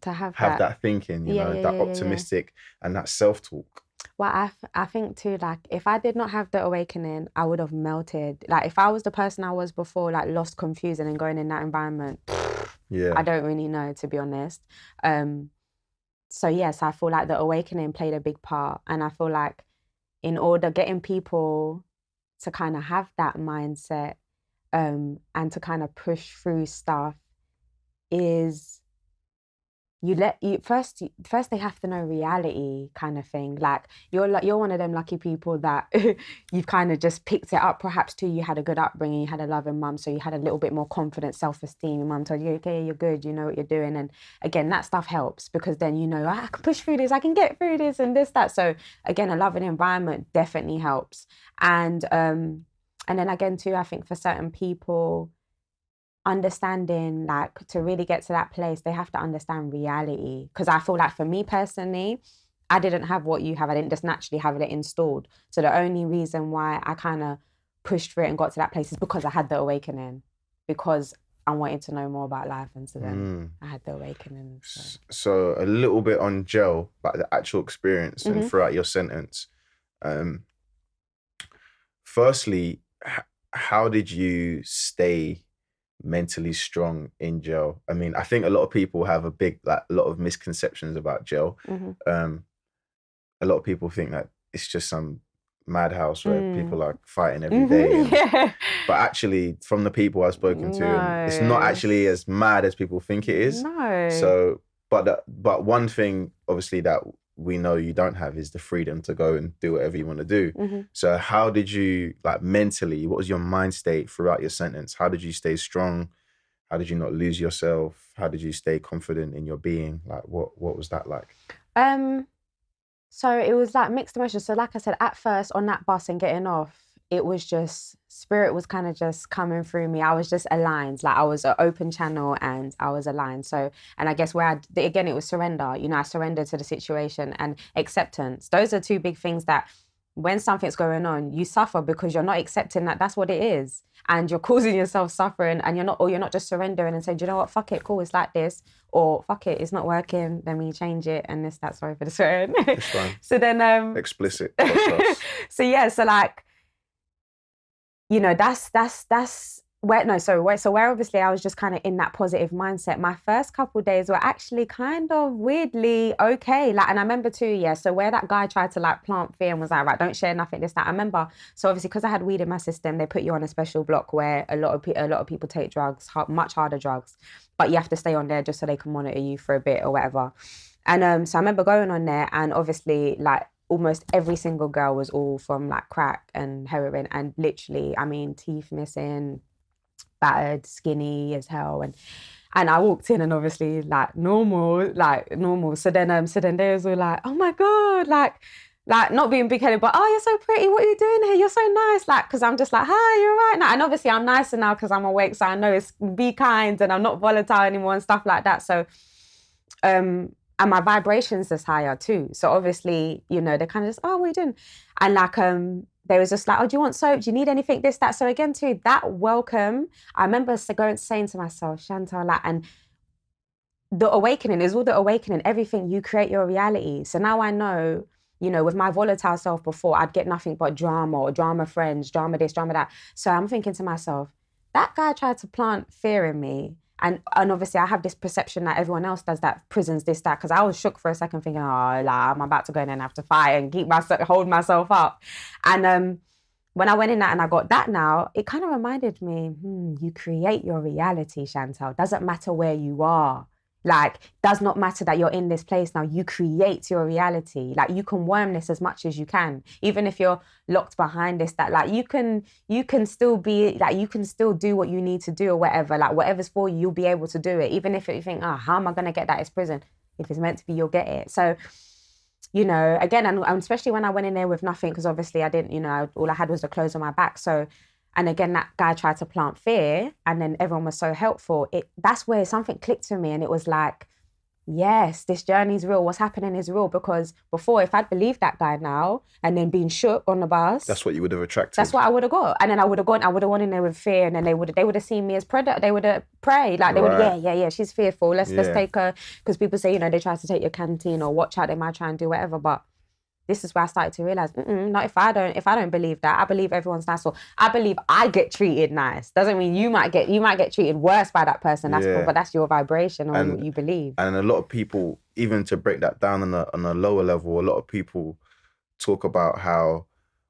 to have that thinking, you know, that optimistic and that self-talk. Well, I think too, like, if I did not have the awakening, I would have melted. Like, if I was the person I was before, like, lost, confused, and then going in that environment, I don't really know, to be honest. So yes, I feel like the awakening played a big part. And I feel like in order getting people to kind of have that mindset and to kind of push through stuff is first they have to know reality, kind of thing. Like, you're one of them lucky people that you've kind of just picked it up. Perhaps too, you had a good upbringing, you had a loving mum, so you had a little bit more confidence, self-esteem. Your mum told you, okay, you're good, you know what you're doing. And again, that stuff helps, because then you know, I can push through this, I can get through this, and this, that. So again, a loving environment definitely helps. And then again too, I think for certain people, understanding, like, to really get to that place, they have to understand reality. Because I feel like for me personally, I didn't have what you have. I didn't just naturally have it installed. So the only reason why I kind of pushed through it and got to that place is because I had the awakening, because I wanted to know more about life. And so then I had the awakening. So a little bit on jail, like the actual experience and throughout your sentence. Firstly, how did you stay mentally strong in jail? I mean, I think a lot of people have a lot of misconceptions about jail. A lot of people think that it's just some madhouse where people are fighting every day. But actually, from the people I've spoken to, it's not actually as mad as people think it is. No. So, but one thing, obviously, that we know you don't have is the freedom to go and do whatever you want to do. So how did you, like, mentally, what was your mind state throughout your sentence? How did you stay strong? How did you not lose yourself? How did you stay confident in your being? Like, what was that like? So it was like mixed emotions. So like I said, at first on that bus and getting off, it was just, spirit was kind of just coming through me. I was just aligned. Like I was an open channel and I was aligned. So, and I guess again, it was surrender. You know, I surrendered to the situation and acceptance. Those are two big things that when something's going on, you suffer because you're not accepting that that's what it is. And you're causing yourself suffering, and you're not just surrendering and saying, do you know what, fuck it, cool, it's like this. Or fuck it, it's not working, let me change it. And sorry for the swearing. It's fine. So then explicit. so yeah, so like, you know, that's where obviously I was just kind of in that positive mindset. My first couple of days were actually kind of weirdly okay. Like, and I remember too, yeah, so where that guy tried to like plant fear and was like, right, don't share nothing, this, that. I remember, so obviously because I had weed in my system, they put you on a special block where a lot of people take drugs, much harder drugs, but you have to stay on there just so they can monitor you for a bit or whatever. And so I remember going on there, and obviously like almost every single girl was all from like crack and heroin, and literally, I mean, teeth missing, battered, skinny as hell, and I walked in and obviously like normal. So then they was all like, oh my god, like not being big-headed, but oh, you're so pretty, what are you doing here, you're so nice, like, because I'm just like, hi, you're right now. And obviously I'm nicer now because I'm awake, so I know it's be kind and I'm not volatile anymore and stuff like that. So and my vibrations is higher too. So obviously, you know, they kind of just, oh, what are you doing? And like, they was just like, oh, do you want soap? Do you need anything? This, that. So again, too, that welcome, I remember saying to myself, Chantelle, like, and the awakening is all the awakening, everything, you create your reality. So now I know, you know, with my volatile self before, I'd get nothing but drama or drama friends, drama this, drama that. So I'm thinking to myself, that guy tried to plant fear in me. And obviously I have this perception that everyone else does that, prisons, this, that, because I was shook for a second thinking, oh, like, I'm about to go in and have to fight and hold myself up. And when I went in that and I got that now, it kind of reminded me, you create your reality, Chantelle. Doesn't matter where you are. Like, does not matter that you're in this place now. You create your reality. Like, you can worm this as much as you can. Even if you're locked behind this, that, like, you can still be, like, you can still do what you need to do or whatever. Like, whatever's for you, you'll be able to do it. Even if you think, how am I going to get that? It's prison. If it's meant to be, you'll get it. So, you know, again, and especially when I went in there with nothing, because obviously I didn't, you know, all I had was the clothes on my back. So, and again, that guy tried to plant fear, and then everyone was so helpful. That's where something clicked for me, and it was like, yes, this journey's real. What's happening is real. Because before, if I'd believed that guy now and then been shook on the bus, that's what you would have attracted. That's what I would have got. And then I would have gone in there with fear, and then they would have seen me as predator. They would have prayed. Like, they would, yeah, she's fearful. Let's take her. Because people say, you know, they try to take your canteen or watch out, they might try and do whatever. But this is where I started to realize, not if I don't believe that. I believe everyone's nice, or I believe I get treated nice. Doesn't mean you might get treated worse by that person. That's cool, but that's your vibration or what you believe. And a lot of people, even to break that down on a lower level, a lot of people talk about how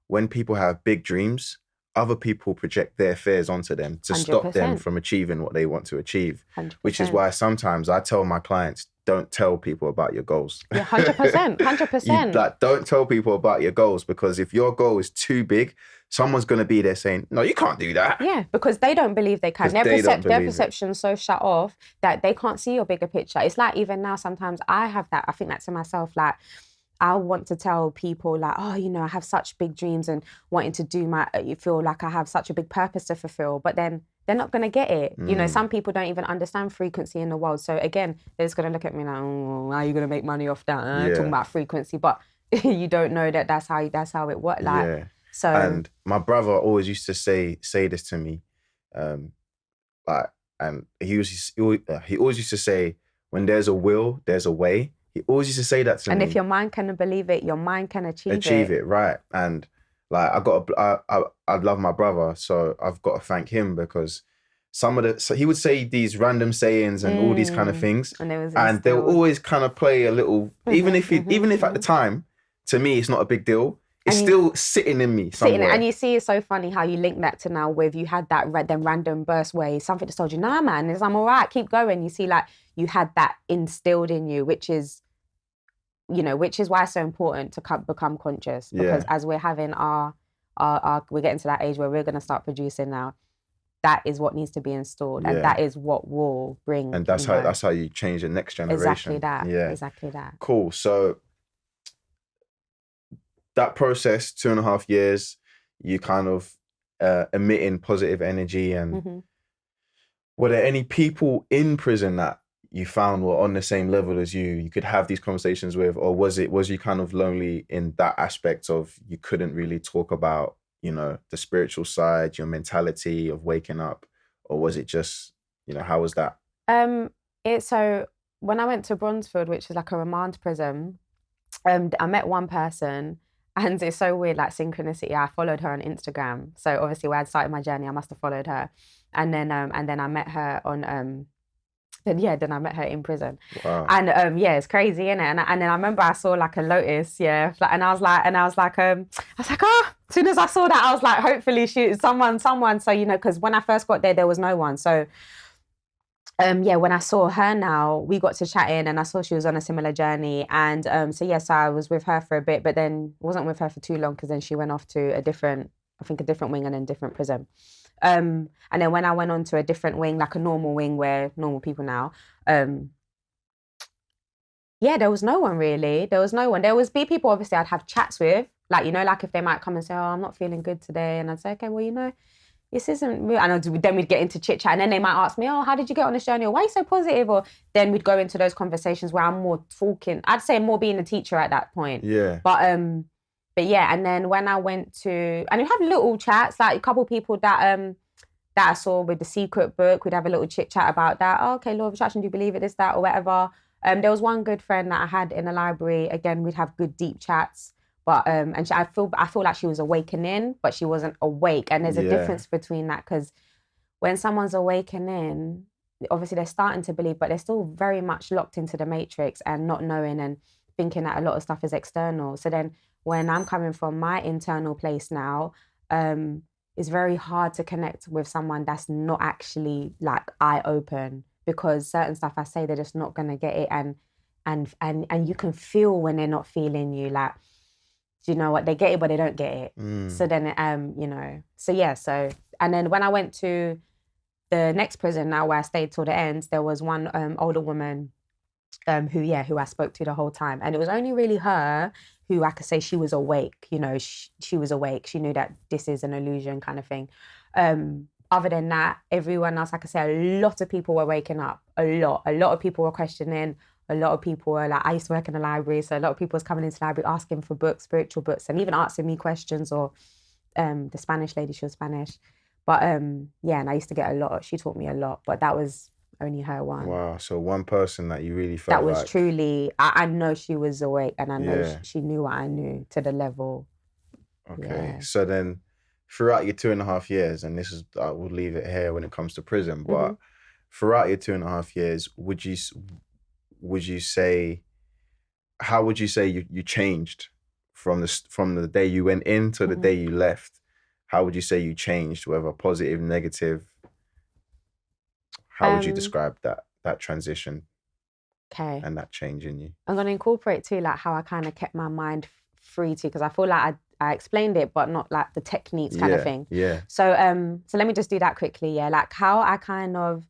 when people have big dreams, other people project their fears onto them to 100%. Stop them from achieving what they want to achieve. 100%. Which is why sometimes I tell my clients, don't tell people about your goals. Yeah, 100%, 100%. Like, don't tell people about your goals, because if your goal is too big, someone's going to be there saying, no, you can't do that. Yeah, because they don't believe they can. Their perception's so shut off that they can't see your bigger picture. It's like, even now, sometimes I have that. I think that to myself, like, I want to tell people, like, oh, you know, I have such big dreams and wanting to do you feel like I have such a big purpose to fulfill, but then they're not going to get it. You know, some people don't even understand frequency in the world. So again, they're just going to look at me like, oh, how are you going to make money off that? Talking about frequency, but you don't know that's how it works. Like, yeah. So, and my brother always used to say this to me, like, and he always used to say, when there's a will, there's a way. He always used to say that to me. And if your mind can believe it, your mind can achieve it. Achieve it, right. And like, I love my brother, so I've got to thank him, because so he would say these random sayings and all these kind of things, and they'll always kind of play a little, even if at the time, to me, it's not a big deal. It's still sitting in me somewhere. And you see, it's so funny how you link that to now with, you had that them random burst where something just told you, nah, man, I'm all right, keep going. You see, like, you had that instilled in you, which is why it's so important to become conscious. Because as we're having we're getting to that age where we're going to start producing now, that is what needs to be installed, and that is what will bring. And that's how you change the next generation. Exactly that. Yeah, exactly that. Cool. So that process, 2.5 years, you kind of emitting positive energy. And Mhm. were there any people in prison that you found were on the same level as you could have these conversations with, or was you kind of lonely in that aspect of you couldn't really talk about, the spiritual side, your mentality of waking up, or was it just, how was that? Um, so when I went to Bronzefield, which is like a remand prison, I met one person, and it's so weird, like synchronicity. I followed her on Instagram, so obviously where I'd started my journey, I must have followed her, and then I met her on then I met her in prison, Wow. and yeah, it's crazy, innit? And then I remember I saw like a lotus, yeah, like, and I was like, oh, as soon as I saw that, I was like, hopefully someone, so because when I first got there was no one, so. Yeah, when I saw her now, we got to chatting and I saw she was on a similar journey. And so yes, I was with her for a bit, but then wasn't with her for too long because then she went off to a different wing and then different prison. And then when I went on to a different wing, like a normal wing where normal people now, yeah, there was no one really. There was no one. There was be people obviously I'd have chats with, like, like if they might come and say, oh, I'm not feeling good today. And I'd say, okay, well, this isn't real. And then we'd get into chit chat, and then they might ask me, oh, how did you get on this journey? Or why are you so positive? Or then we'd go into those conversations where I'm more talking. I'd say more being a teacher at that point. Yeah. But yeah, and then when I went to, and we'd have little chats, like a couple of people that I saw with the secret book, we'd have a little chit chat about that. Oh, okay, law of attraction, do you believe it, this, that, or whatever. There was one good friend that I had in the library. Again, we'd have good deep chats. But I feel like she was awakening, but she wasn't awake. And there's a difference between that, because when someone's awakening, obviously they're starting to believe, but they're still very much locked into the matrix and not knowing and thinking that a lot of stuff is external. So then when I'm coming from my internal place now, it's very hard to connect with someone that's not actually like eye open, because certain stuff I say, they're just not gonna get it, and you can feel when they're not feeling you, like, do you know what, they get it but they don't get it. So then so yeah, and then when I went to the next prison now where I stayed till the end, there was one older woman who I spoke to the whole time, and it was only really her who I could say she was awake. She was awake, she knew that this is an illusion kind of thing. Other than that, everyone else, like I say, a lot of people were waking up. A lot of people were questioning. A lot of people were like, I used to work in the library, so a lot of people was coming into the library asking for books, spiritual books, and even asking me questions, or the Spanish lady, she was Spanish. But yeah, and I used to get a lot. She taught me a lot, but that was only her one. Wow. So one person that you really felt that was like... truly, I know she was awake, and I know Yeah. she knew what I knew to the level. Okay. Yeah. So then throughout your 2.5 years, and this is, I will leave it here when it comes to prison, but throughout your 2.5 years, would you say, how would you say you changed from the day you went in to the day you left? How would you say you changed, whether positive, negative? How would you describe that transition? Okay. And that change in you? I'm going to incorporate too, like how I kind of kept my mind free too, because I feel like I explained it, but not like the techniques kind of thing. Yeah. So let me just do that quickly. Yeah, like how I kind of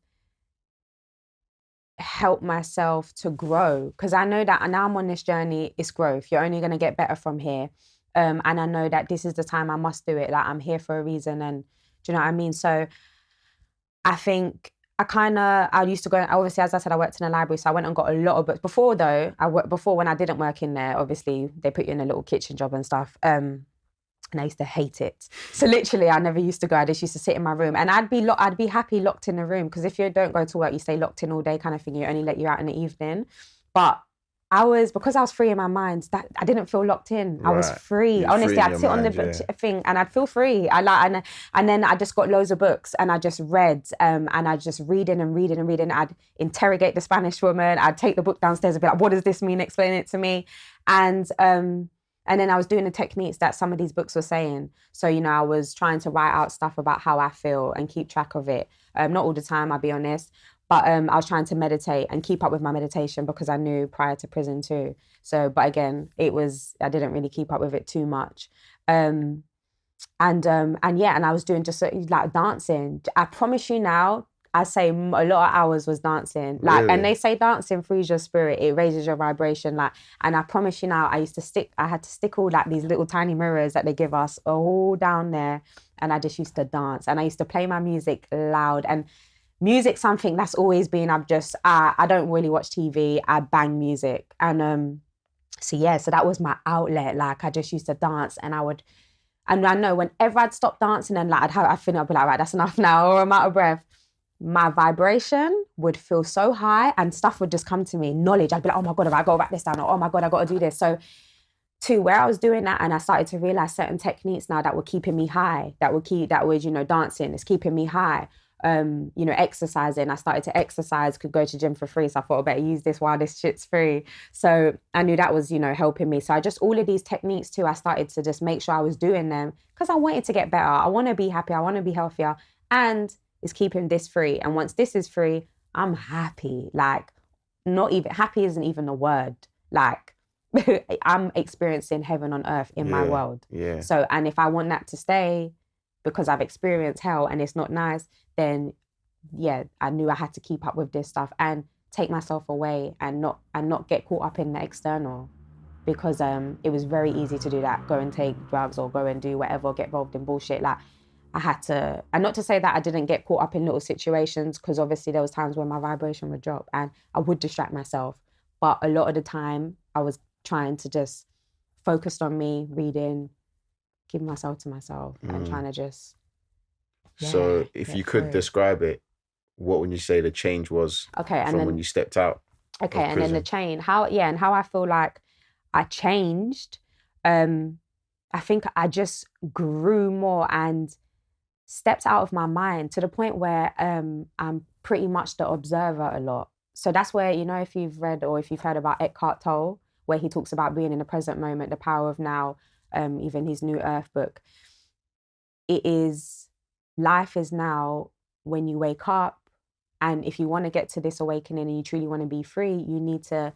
help myself to grow, because I know that now I'm on this journey. It's growth. You're only going to get better from here. And I know that this is the time I must do it. Like, I'm here for a reason, and do you know what I mean? So I think I used to go, obviously, as I said, I worked in a library, so I went and got a lot of books. Before when I didn't work in there, obviously, they put you in a little kitchen job and stuff. And I used to hate it. So literally, I never used to go. I just used to sit in my room, and I'd be happy locked in a room, because if you don't go to work, you stay locked in all day kind of thing. You only let you out in the evening. But because I was free in my mind, that I didn't feel locked in. I was free. Honestly, I'd sit on the thing and I'd feel free. And then I just got loads of books and I just read, and I just reading and reading and reading. I'd interrogate the Spanish woman. I'd take the book downstairs and be like, what does this mean? Explain it to me. And then I was doing the techniques that some of these books were saying. So, I was trying to write out stuff about how I feel and keep track of it. Not all the time, I'll be honest. But I was trying to meditate and keep up with my meditation, because I knew prior to prison too. So, but again, I didn't really keep up with it too much. And I was doing just like dancing. I promise you now, I say a lot of hours was dancing. Like, Really? and they say dancing frees your spirit, it raises your vibration. Like, and I promise you now, I had to stick all like these little tiny mirrors that they give us all down there. And I just used to dance, and I used to play my music loud. And music's something that's always been, I don't really watch TV, I bang music. And so that was my outlet. Like, I just used to dance, and I know whenever I'd stop dancing and like I'd be like, right, that's enough now, or I'm out of breath, my vibration would feel so high and stuff would just come to me, knowledge. I'd be like, oh my God, I got to write this down, or oh my God, I got to do this. So to where I was doing that, and I started to realize certain techniques now that were keeping me high, dancing, it's keeping me high. Exercising. I started to exercise, could go to gym for free. So I thought I better use this while this shit's free. So I knew that was, helping me. So all of these techniques too, I started to just make sure I was doing them because I wanted to get better. I want to be happy. I want to be healthier. And it's keeping this free. And once this is free, I'm happy. Like, not even, happy isn't even a word. Like, I'm experiencing heaven on earth in my world. Yeah. So, and if I want that to stay, because I've experienced hell and it's not nice, then I knew I had to keep up with this stuff and take myself away and not get caught up in the external, because it was very easy to do that. Go and take drugs or go and do whatever, get involved in bullshit. Like, I had to, and not to say that I didn't get caught up in little situations, because obviously there was times when my vibration would drop and I would distract myself. But a lot of the time I was trying to just focus on me, reading, give myself to myself, and trying to just. So if you could describe it, what would you say the change was from when you stepped out? Okay, and then the change, how I feel like I changed. I think I just grew more and stepped out of my mind to the point where I'm pretty much the observer a lot. So that's where, if you've read or if you've heard about Eckhart Tolle, where he talks about being in the present moment, the power of now, even his New Earth book. Life is now when you wake up, and if you want to get to this awakening and you truly want to be free, you need to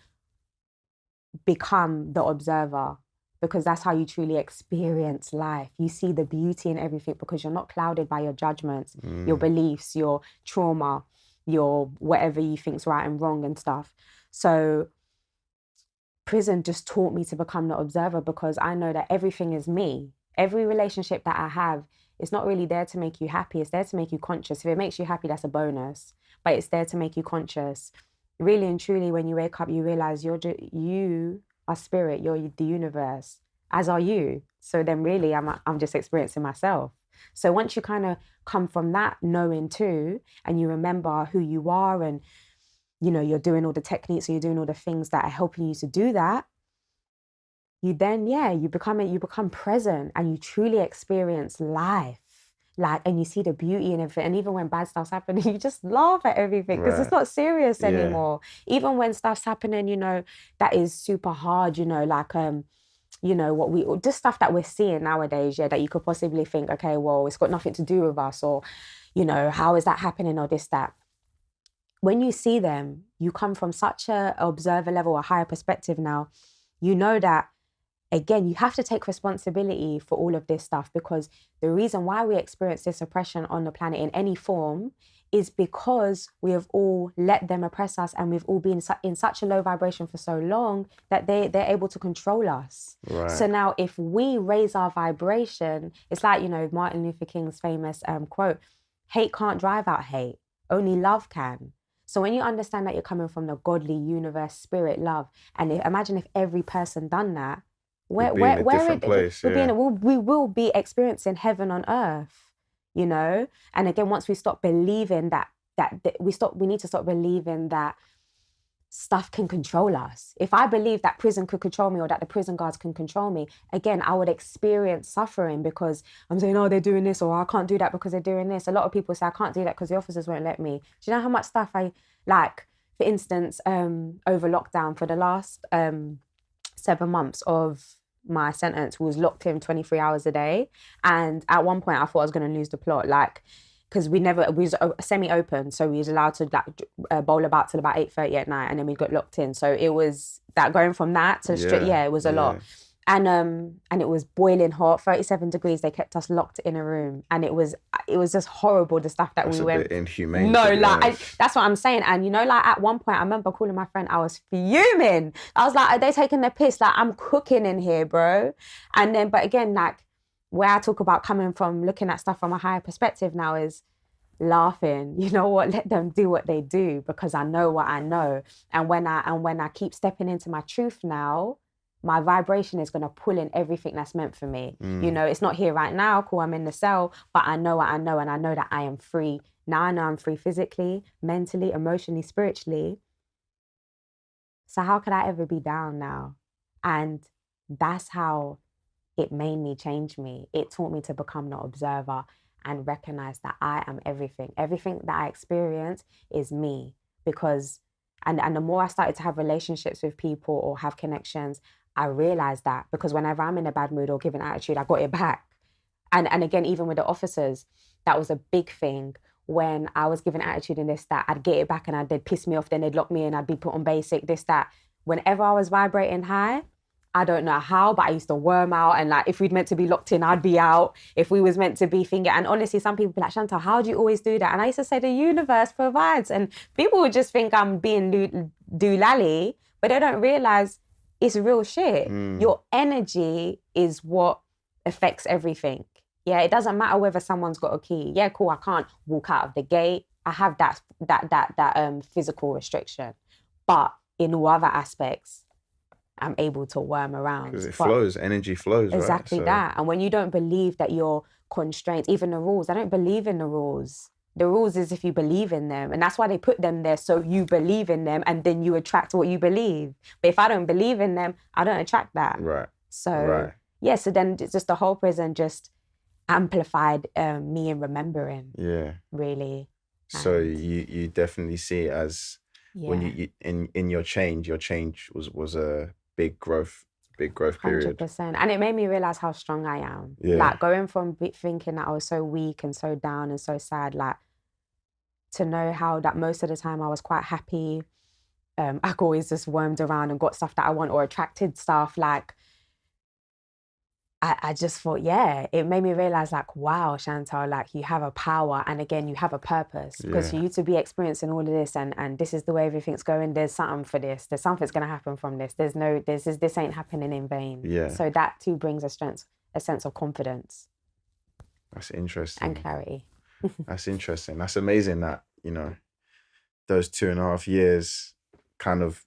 become the observer, because that's how you truly experience life. You see the beauty in everything because you're not clouded by your judgments, your beliefs, your trauma, your whatever you think's right and wrong and stuff. So prison just taught me to become the observer, because I know that everything is me. Every relationship that I have, it's not really there to make you happy. It's there to make you conscious. If it makes you happy, that's a bonus. But it's there to make you conscious. Really and truly, when you wake up, you realize you are spirit. You're the universe, as are you. So then really, I'm just experiencing myself. So once you kind of come from that knowing too, and you remember who you are, and you're doing all the techniques, or you're doing all the things that are helping you to do that, you then, you become present, and you truly experience life. Like, and you see the beauty in everything. And even when bad stuff's happening, you just laugh at everything, because it's not serious anymore. Even when stuff's happening, that is super hard, like, just stuff that we're seeing nowadays, that you could possibly think, okay, well, it's got nothing to do with us, or, how is that happening, or this, that. When you see them, you come from such a observer level, a higher perspective now, that, again, you have to take responsibility for all of this stuff, because the reason why we experience this oppression on the planet in any form is because we have all let them oppress us, and we've all been in such a low vibration for so long that they're able to control us. Right. So now if we raise our vibration, it's like, Martin Luther King's famous quote, hate can't drive out hate, only love can. So when you understand that you're coming from the godly universe, spirit, love, and imagine if every person done that, we will be experiencing heaven on earth, And again, once we stop believing we need to stop believing that stuff can control us. If I believe that prison could control me, or that the prison guards can control me, again, I would experience suffering, because I'm saying, oh, they're doing this, or I can't do that because they're doing this. A lot of people say, I can't do that because the officers won't let me. Do you know how much stuff I, like, for instance, over lockdown, for the last 7 months of my sentence, was locked in 23 hours a day. And at one point I thought I was going to lose the plot, like, because we was semi-open, so we was allowed to bowl about till about 8:30 at night, and then we got locked in. So it was that, going from that to straight, it was a lot. And it was boiling hot, 37 degrees. They kept us locked in a room, and it was just horrible, the stuff that That's we a went. bit inhumane. No, like that's what I'm saying. And you know, like at one point, I remember calling my friend. I was fuming. I was like, "Are they taking the piss? Like I'm cooking in here, bro." And then, but again, like where I talk about coming from, looking at stuff from a higher perspective now is laughing. You know what? Let them do what they do, because I know what I know. And when I keep stepping into my truth now, my vibration is going to pull in everything that's meant for me. You know, it's not here right now. Cool, I'm in the cell, but I know what I know, and I know that I am free. Now I know I'm free physically, mentally, emotionally, spiritually. So how could I ever be down now? And that's how it mainly changed me. It taught me to become the observer and recognize that I am everything. Everything that I experience is me. Because, and the more I started to have relationships with people or have connections, I realized that, because whenever I'm in a bad mood or give an attitude, I got it back. And again, even with the officers, that was a big thing. When I was given attitude and this, that, I'd get it back, and they'd piss me off, then they'd lock me in, I'd be put on basic, this, that. Whenever I was vibrating high, I don't know how, but I used to worm out, and like if we'd meant to be locked in, I'd be out. If we was meant to be finger, and honestly, some people be like, Chantelle, how do you always do that? And I used to say the universe provides, and people would just think I'm being doolally, but they don't realize it's real shit. Your energy is what affects everything. Yeah, it doesn't matter whether someone's got a key. Yeah, cool, I can't walk out of the gate. I have that physical restriction, but in all other aspects, I'm able to worm around. Because it flows, energy flows, exactly right? that. And when you don't believe that you're constrained, even the rules, I don't believe in the rules. The rules is if you believe in them. And that's why they put them there, so you believe in them, and then you attract what you believe. But if I don't believe in them, I don't attract that. Right. So, yeah, so then it's just the whole prison just amplified me in remembering. Yeah. Really. So you definitely see it as when you in your change was a big growth period. 100%. And it made me realize how strong I am. Yeah. Like going from thinking that I was so weak and so down and so sad, like to know how that most of the time I was quite happy. I always just wormed around and got stuff that I want, or attracted stuff. Like I just thought, yeah, it made me realize like, wow, Chantelle, like you have a power, and again, you have a purpose, because for you to be experiencing all of this and this is the way everything's going, there's something for this. There's something's going to happen from this. This ain't happening in vain. Yeah. So that too brings a sense of confidence. That's interesting. And clarity. That's interesting. That's amazing that, you know, those 2.5 years kind of,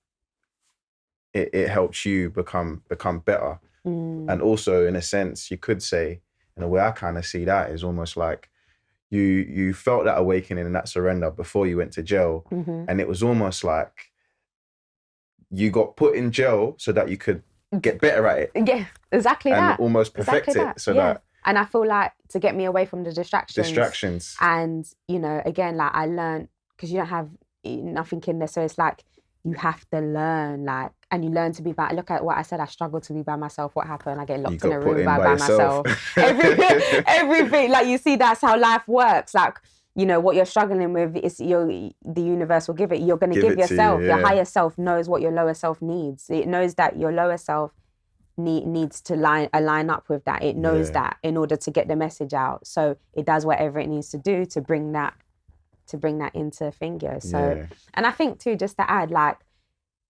it helps you become better. And also, in a sense, you could say, in a way I kind of see that is almost like you felt that awakening and that surrender before you went to jail. And it was almost like you got put in jail so that you could get better at it. Yeah, exactly that. And almost perfect it. So that. And I feel like to get me away from the distractions. And, you know, again, like I learned, because you don't have nothing in there. So it's like, you have to learn, like, and you learn to be by, look at what I said, I struggle to be by myself. What happened? I get locked in a room by myself. Everything, like you see, that's how life works. Like, you know, what you're struggling with is the universe will give it. You're going to give yourself. Your higher self knows what your lower self needs. It knows that your lower self needs to align up with that. It knows that in order to get the message out. So it does whatever it needs to do to bring that into finger. So, and I think too, just to add, like,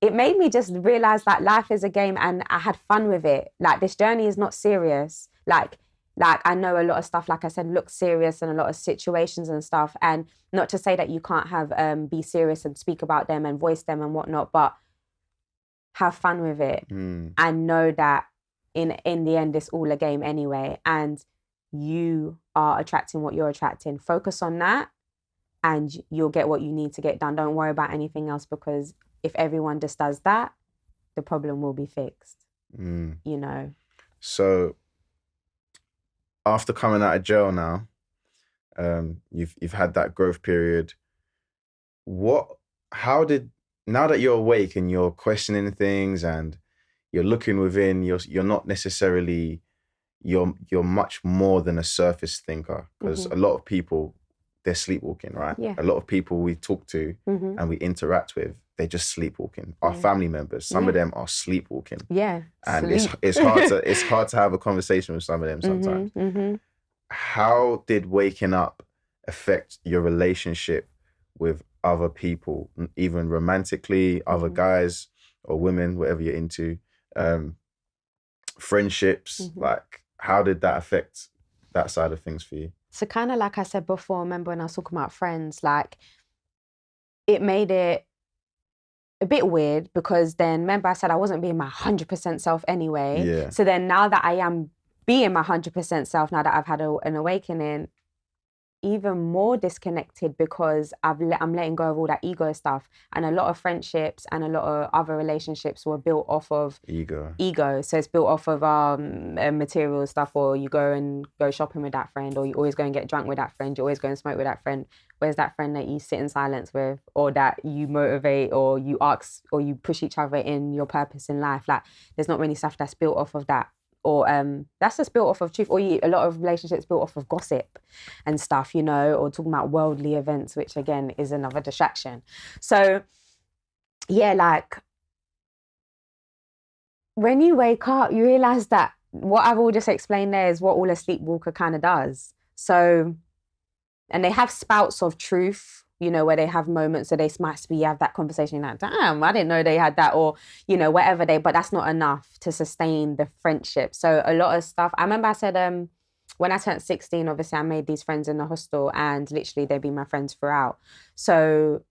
it made me just realize that life is a game, and I had fun with it. Like, this journey is not serious. Like I know a lot of stuff, like I said, looks serious, and a lot of situations and stuff. And not to say that you can't have be serious and speak about them and voice them and whatnot, but have fun with it and know that in the end, it's all a game anyway. And you are attracting what you're attracting. Focus on that, and you'll get what you need to get done. Don't worry about anything else, because if everyone just does that, the problem will be fixed, you know? So after coming out of jail now, you've had that growth period. Now that you're awake and you're questioning things and you're looking within, you're not necessarily, you're much more than a surface thinker, because a lot of people, they're sleepwalking, right? Yeah. A lot of people we talk to and we interact with, they're just sleepwalking. Our family members, some of them are sleepwalking. Yeah. And Sleep. it's hard to have a conversation with some of them sometimes. How did waking up affect your relationship with other people, even romantically, other guys or women, whatever you're into, friendships? Like, how did that affect that side of things for you? So kind of like I said before, remember when I was talking about friends, like it made it a bit weird because then remember I said I wasn't being my 100% self anyway. Yeah. So then now that I am being my 100% self, now that I've had an awakening, even more disconnected because I'm letting go of all that ego stuff. And a lot of friendships and a lot of other relationships were built off of ego. So it's built off of material stuff, or you go shopping with that friend, or you always go and get drunk with that friend, you always go and smoke with that friend. Where's that friend that you sit in silence with, or that you motivate, or you ask, or you push each other in your purpose in life? Like, there's not really stuff that's built off of that. Or that's just built off of truth. Or a lot of relationships built off of gossip and stuff, you know, or talking about worldly events, which again is another distraction. So yeah, like when you wake up, you realize that what I've all just explained there is what all a sleepwalker kind of does. So, and they have spouts of truth, you know, where they have moments so they might be have that conversation like, damn, I didn't know they had that, or, you know, whatever but that's not enough to sustain the friendship. So a lot of stuff, I remember I said, when I turned 16, obviously I made these friends in the hostel and literally they'd be my friends throughout. So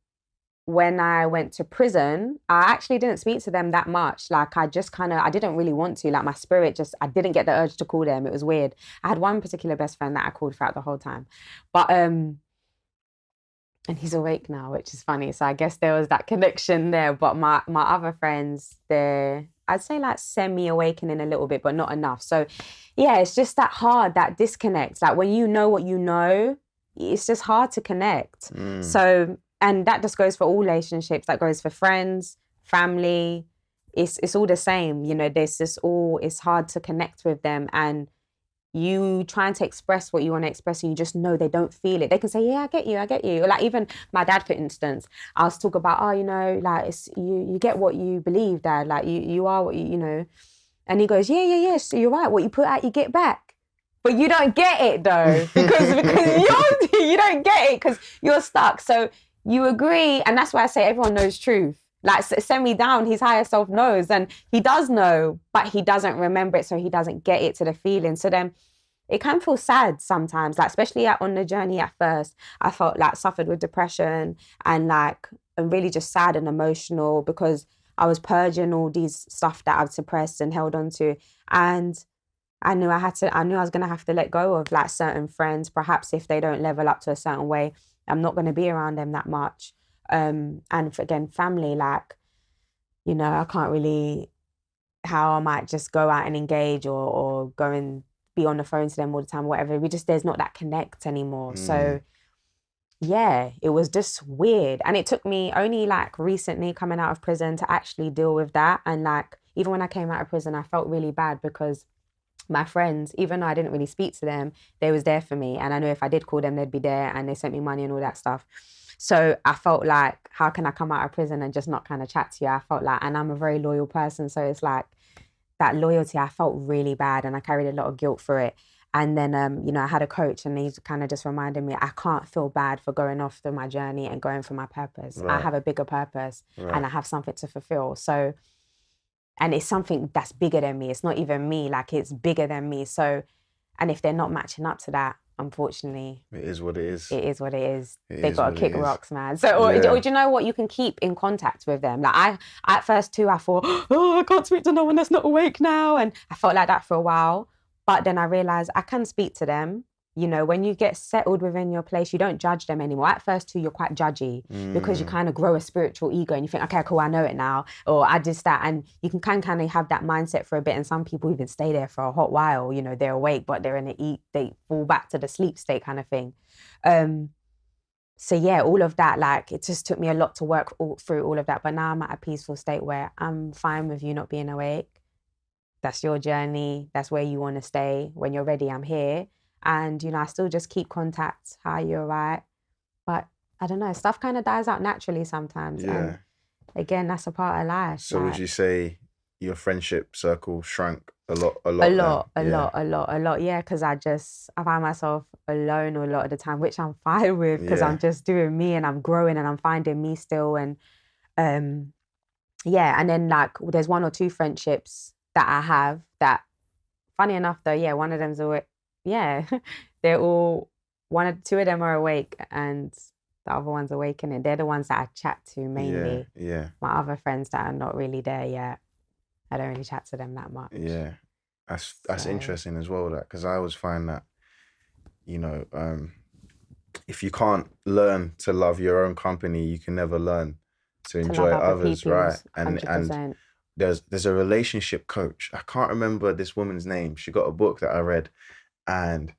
when I went to prison, I actually didn't speak to them that much. Like I didn't really want to, like my spirit I didn't get the urge to call them. It was weird. I had one particular best friend that I called throughout the whole time. But, and he's awake now, which is funny. So I guess there was that connection there. But my other friends, I'd say like semi-awakening a little bit, but not enough. So yeah, it's just that disconnect. Like when you know what you know, it's just hard to connect. So, and that just goes for all relationships. That goes for friends, family. It's all the same. You know, it's hard to connect with them. And you trying to express what you want to express and you just know they don't feel it. They can say, yeah, I get you. Or like even my dad, for instance, I was talking about, you know, like it's, you get what you believe, Dad. Like you are what you know. And he goes, yeah. So you're right. What you put out, you get back. But you don't get it though, because you don't get it because you're stuck. So you agree. And that's why I say everyone knows truth. Like send me down, his higher self knows, and he does know, but he doesn't remember it, so he doesn't get it to the feeling. So then it can feel sad sometimes, like especially on the journey at first, I felt like suffered with depression and like I'm really just sad and emotional because I was purging all these stuff that I've suppressed and held on to. And I knew I was going to have to let go of like certain friends. Perhaps if they don't level up to a certain way, I'm not going to be around them that much. And again, family, like, you know, I can't really, how I might just go out and engage or go and be on the phone to them all the time, whatever. There's not that connect anymore. So yeah, it was just weird. And it took me only like recently coming out of prison to actually deal with that. And like, even when I came out of prison, I felt really bad because my friends, even though I didn't really speak to them, they was there for me. And I knew if I did call them, they'd be there and they sent me money and all that stuff. So I felt like, how can I come out of prison and just not kind of chat to you? I felt like, and I'm a very loyal person. So it's like that loyalty, I felt really bad and I carried a lot of guilt for it. And then, you know, I had a coach and he kind of just reminded me, I can't feel bad for going off through my journey and going for my purpose. Right. I have a bigger purpose and I have something to fulfill. So, and it's something that's bigger than me. It's not even me, like it's bigger than me. So, and if they're not matching up to that, unfortunately, it is what it is. It is what it is. They got to kick rocks, man. So, or do you know what? You can keep in contact with them. Like at first too, I thought, oh, I can't speak to no one that's not awake now. And I felt like that for a while. But then I realized I can speak to them. You know, when you get settled within your place, you don't judge them anymore. At first too, you're quite judgy because you kind of grow a spiritual ego and you think, okay, cool, I know it now. Or I just that. And you can kind of have that mindset for a bit. And some people even stay there for a hot while. You know, they're awake, but they're they fall back to the sleep state kind of thing. So yeah, all of that, like it just took me a lot to work through all of that. But now I'm at a peaceful state where I'm fine with you not being awake. That's your journey. That's where you want to stay. When you're ready, I'm here. And, you know, I still just keep contact. Hi, you're right. But I don't know, stuff kind of dies out naturally sometimes. Yeah. And again, that's a part of life. So like, would you say your friendship circle shrank a lot a then? lot, a Yeah. lot, a lot, a lot. Yeah, because I find myself alone a lot of the time, which I'm fine with because Yeah. I'm just doing me and I'm growing and I'm finding me still. And um, yeah, and then like there's one or two friendships that I have that, funny enough though, yeah, one of them's awake. Yeah, they're all two of them are awake and the other one's awakening. They're the ones that I chat to Yeah. mainly. Yeah. My other friends that are not really there yet, I don't really chat to them that much. Yeah. That's So, interesting as well, that because I always find that, you know, if you can't learn to love your own company, you can never learn to to enjoy love other others, right? people's, And 100%. there's a relationship coach. I can't remember this woman's name. She got a book that I read, and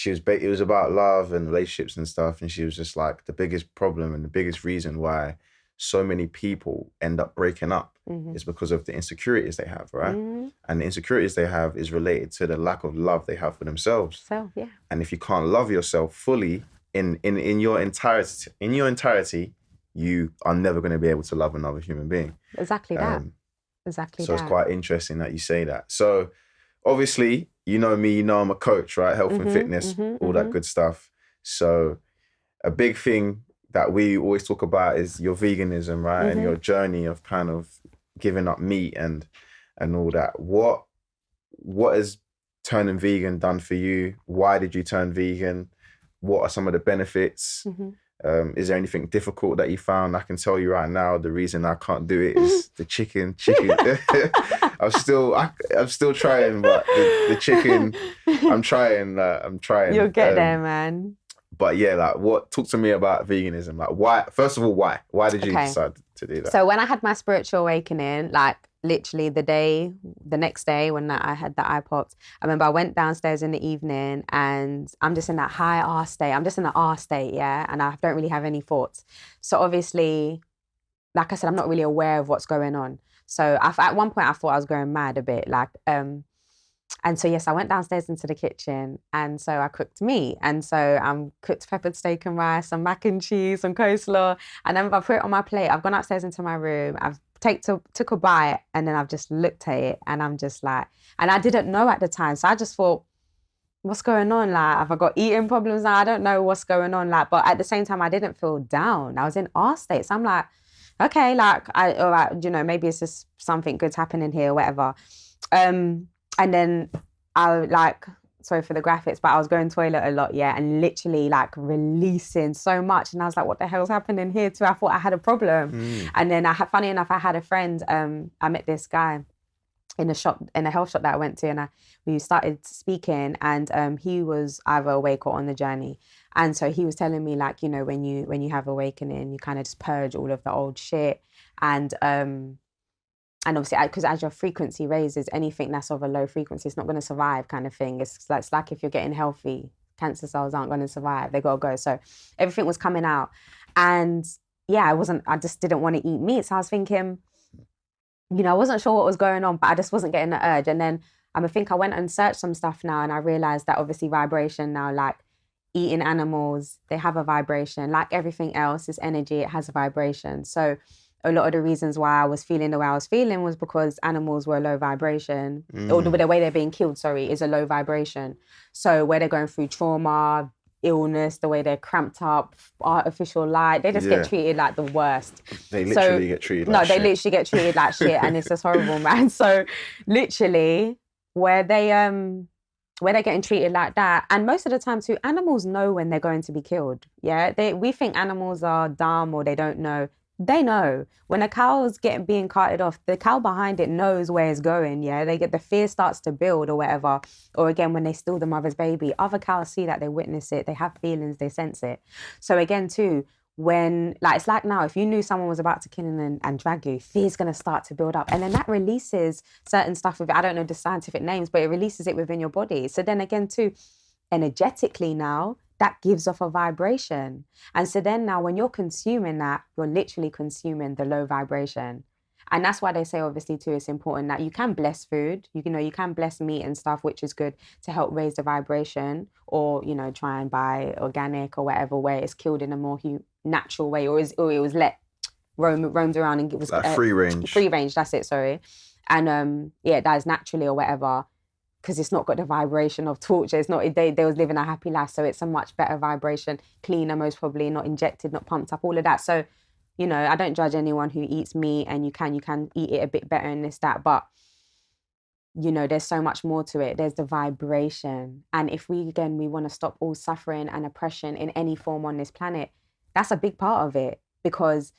it was about love and relationships and stuff, and she was just like, the biggest problem and the biggest reason why so many people end up breaking up is because of the insecurities they have, right? And the insecurities they have is related to the lack of love they have for themselves. So yeah. And if you can't love yourself fully in your entirety, you are never going to be able to love another human being. Exactly that. So it's quite interesting that you say that. So obviously, you know me, you know I'm a coach, right? Health and fitness, all that good stuff. So a big thing that we always talk about is your veganism, right? And your journey of kind of giving up meat and all that. What has turning vegan done for you? Why did you turn vegan? What are some of the benefits? Is there anything difficult that you found? I can tell you right now, the reason I can't do it is the chicken. I'm still trying, but the chicken, I'm trying. You'll get there, man. But yeah, like, talk to me about veganism. Like, why? First of all, why? Why did you decide to do that? So when I had my spiritual awakening, like literally the next day when I had the eye popped, I remember I went downstairs in the evening and I'm just in that high R state. I'm just in the R state, yeah, and I don't really have any thoughts. So obviously, like I said, I'm not really aware of what's going on. So at one point I thought I was going mad a bit, like, and so, yes, I went downstairs into the kitchen and so I cooked meat. And so I cooked peppered steak and rice, some mac and cheese, some coleslaw. And then I put it on my plate. I've gone upstairs into my room. I've took a bite and then I've just looked at it and I'm just like, and I didn't know at the time. So I just thought, what's going on? Like, have I got eating problems now? I don't know what's going on. Like, but at the same time, I didn't feel down. I was in R state. So I'm like, okay, like, all right, you know, maybe it's just something good's happening here, whatever. And then sorry for the graphics, but I was going toilet a lot, yeah, and literally like releasing so much. And I was like, what the hell's happening here too? I thought I had a problem. And then funny enough, I had a friend, I met this guy in a health shop that I went to, and we started speaking, and he was either awake or on the journey. And so he was telling me, like, you know, when you have awakening, you kind of just purge all of the old shit. And obviously, because as your frequency raises, anything that's of a low frequency, it's not going to survive, kind of thing. It's like if you're getting healthy, cancer cells aren't going to survive. They got to go. So everything was coming out. And yeah, I just didn't want to eat meat. So I was thinking, you know, I wasn't sure what was going on, but I just wasn't getting the urge. And then I think I went and searched some stuff now, and I realized that obviously vibration now, like eating animals, they have a vibration. Like everything else is energy, it has a vibration. So a lot of the reasons why I was feeling the way I was feeling was because animals were low vibration, or the way they're being killed, is a low vibration. So where they're going through trauma, illness, the way they're cramped up, artificial light, they just get treated like the worst. They literally get treated like shit. No, they literally get treated like shit, and it's just horrible, man. So literally, where they're getting treated like that, and most of the time too, animals know when they're going to be killed. Yeah, we think animals are dumb or they don't know. They know when a cow's being carted off, the cow behind it knows where it's going. Yeah, the fear starts to build or whatever. Or again, when they steal the mother's baby, other cows see that, they witness it, they have feelings, they sense it. So again, too, when it's like now, if you knew someone was about to kill and drag you, fear's gonna start to build up, and then that releases certain stuff I don't know the scientific names, but it releases it within your body. So then again, too, energetically now, that gives off a vibration. And so then now when you're consuming that, you're literally consuming the low vibration. And that's why they say, obviously, too, it's important that you can bless food. You can bless meat and stuff, which is good to help raise the vibration, or, you know, try and buy organic or whatever, where it's killed in a more natural way, or it was let roams around and was like free range. Free range, that's it, sorry. And it dies naturally or whatever, because it's not got the vibration of torture. It's not, they was living a happy life, so it's a much better vibration, cleaner most probably, not injected, not pumped up, all of that. So, you know, I don't judge anyone who eats meat, and you can eat it a bit better and this, that, but you know, there's so much more to it. There's the vibration. And if we want to stop all suffering and oppression in any form on this planet, that's a big part of it, because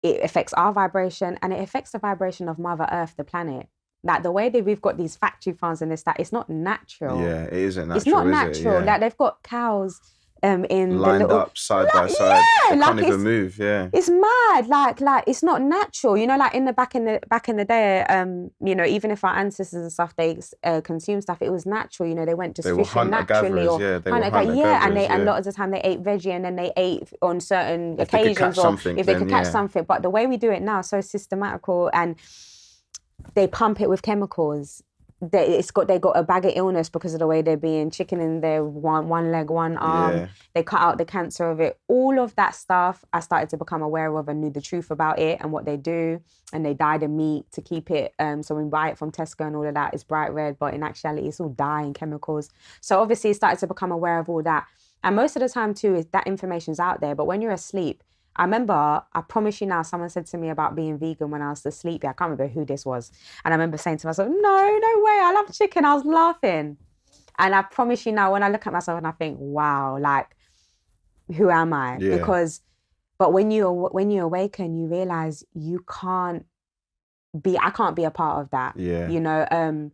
it affects our vibration and it affects the vibration of Mother Earth, the planet. Like the way that we've got these factory farms and this, that, it's not natural. Yeah, it isn't natural. It's not natural. Yeah. Like they've got cows in lined the little, up side by side. They like can't even move. Yeah, it's mad. Like it's not natural. You know, like in the back in the day, you know, even if our ancestors and stuff, they consumed stuff, it was natural. You know, they went just fishing naturally, or yeah, they were hunter-gatherers, and a lot of the time they ate veggie, and then they ate on certain occasions, or if they could catch something. But the way we do it now is so systematical, and they pump it with chemicals. They got a bag of illness because of the way they're being chicken in their one leg, one arm. Yeah. They cut out the cancer of it. All of that stuff I started to become aware of and knew the truth about it and what they do. And they dye the meat to keep it. So when we buy it from Tesco and all of that, it's bright red, but in actuality, it's all dye and chemicals. So obviously, I started to become aware of all that. And most of the time too, is that information's out there. But when you're asleep, I remember, I promise you now, someone said to me about being vegan when I was asleep. I can't remember who this was. And I remember saying to myself, no way, I love chicken. I was laughing. And I promise you now, when I look at myself and I think, wow, like, who am I? Yeah. But when you awaken, you realize I can't be a part of that. Yeah. You know,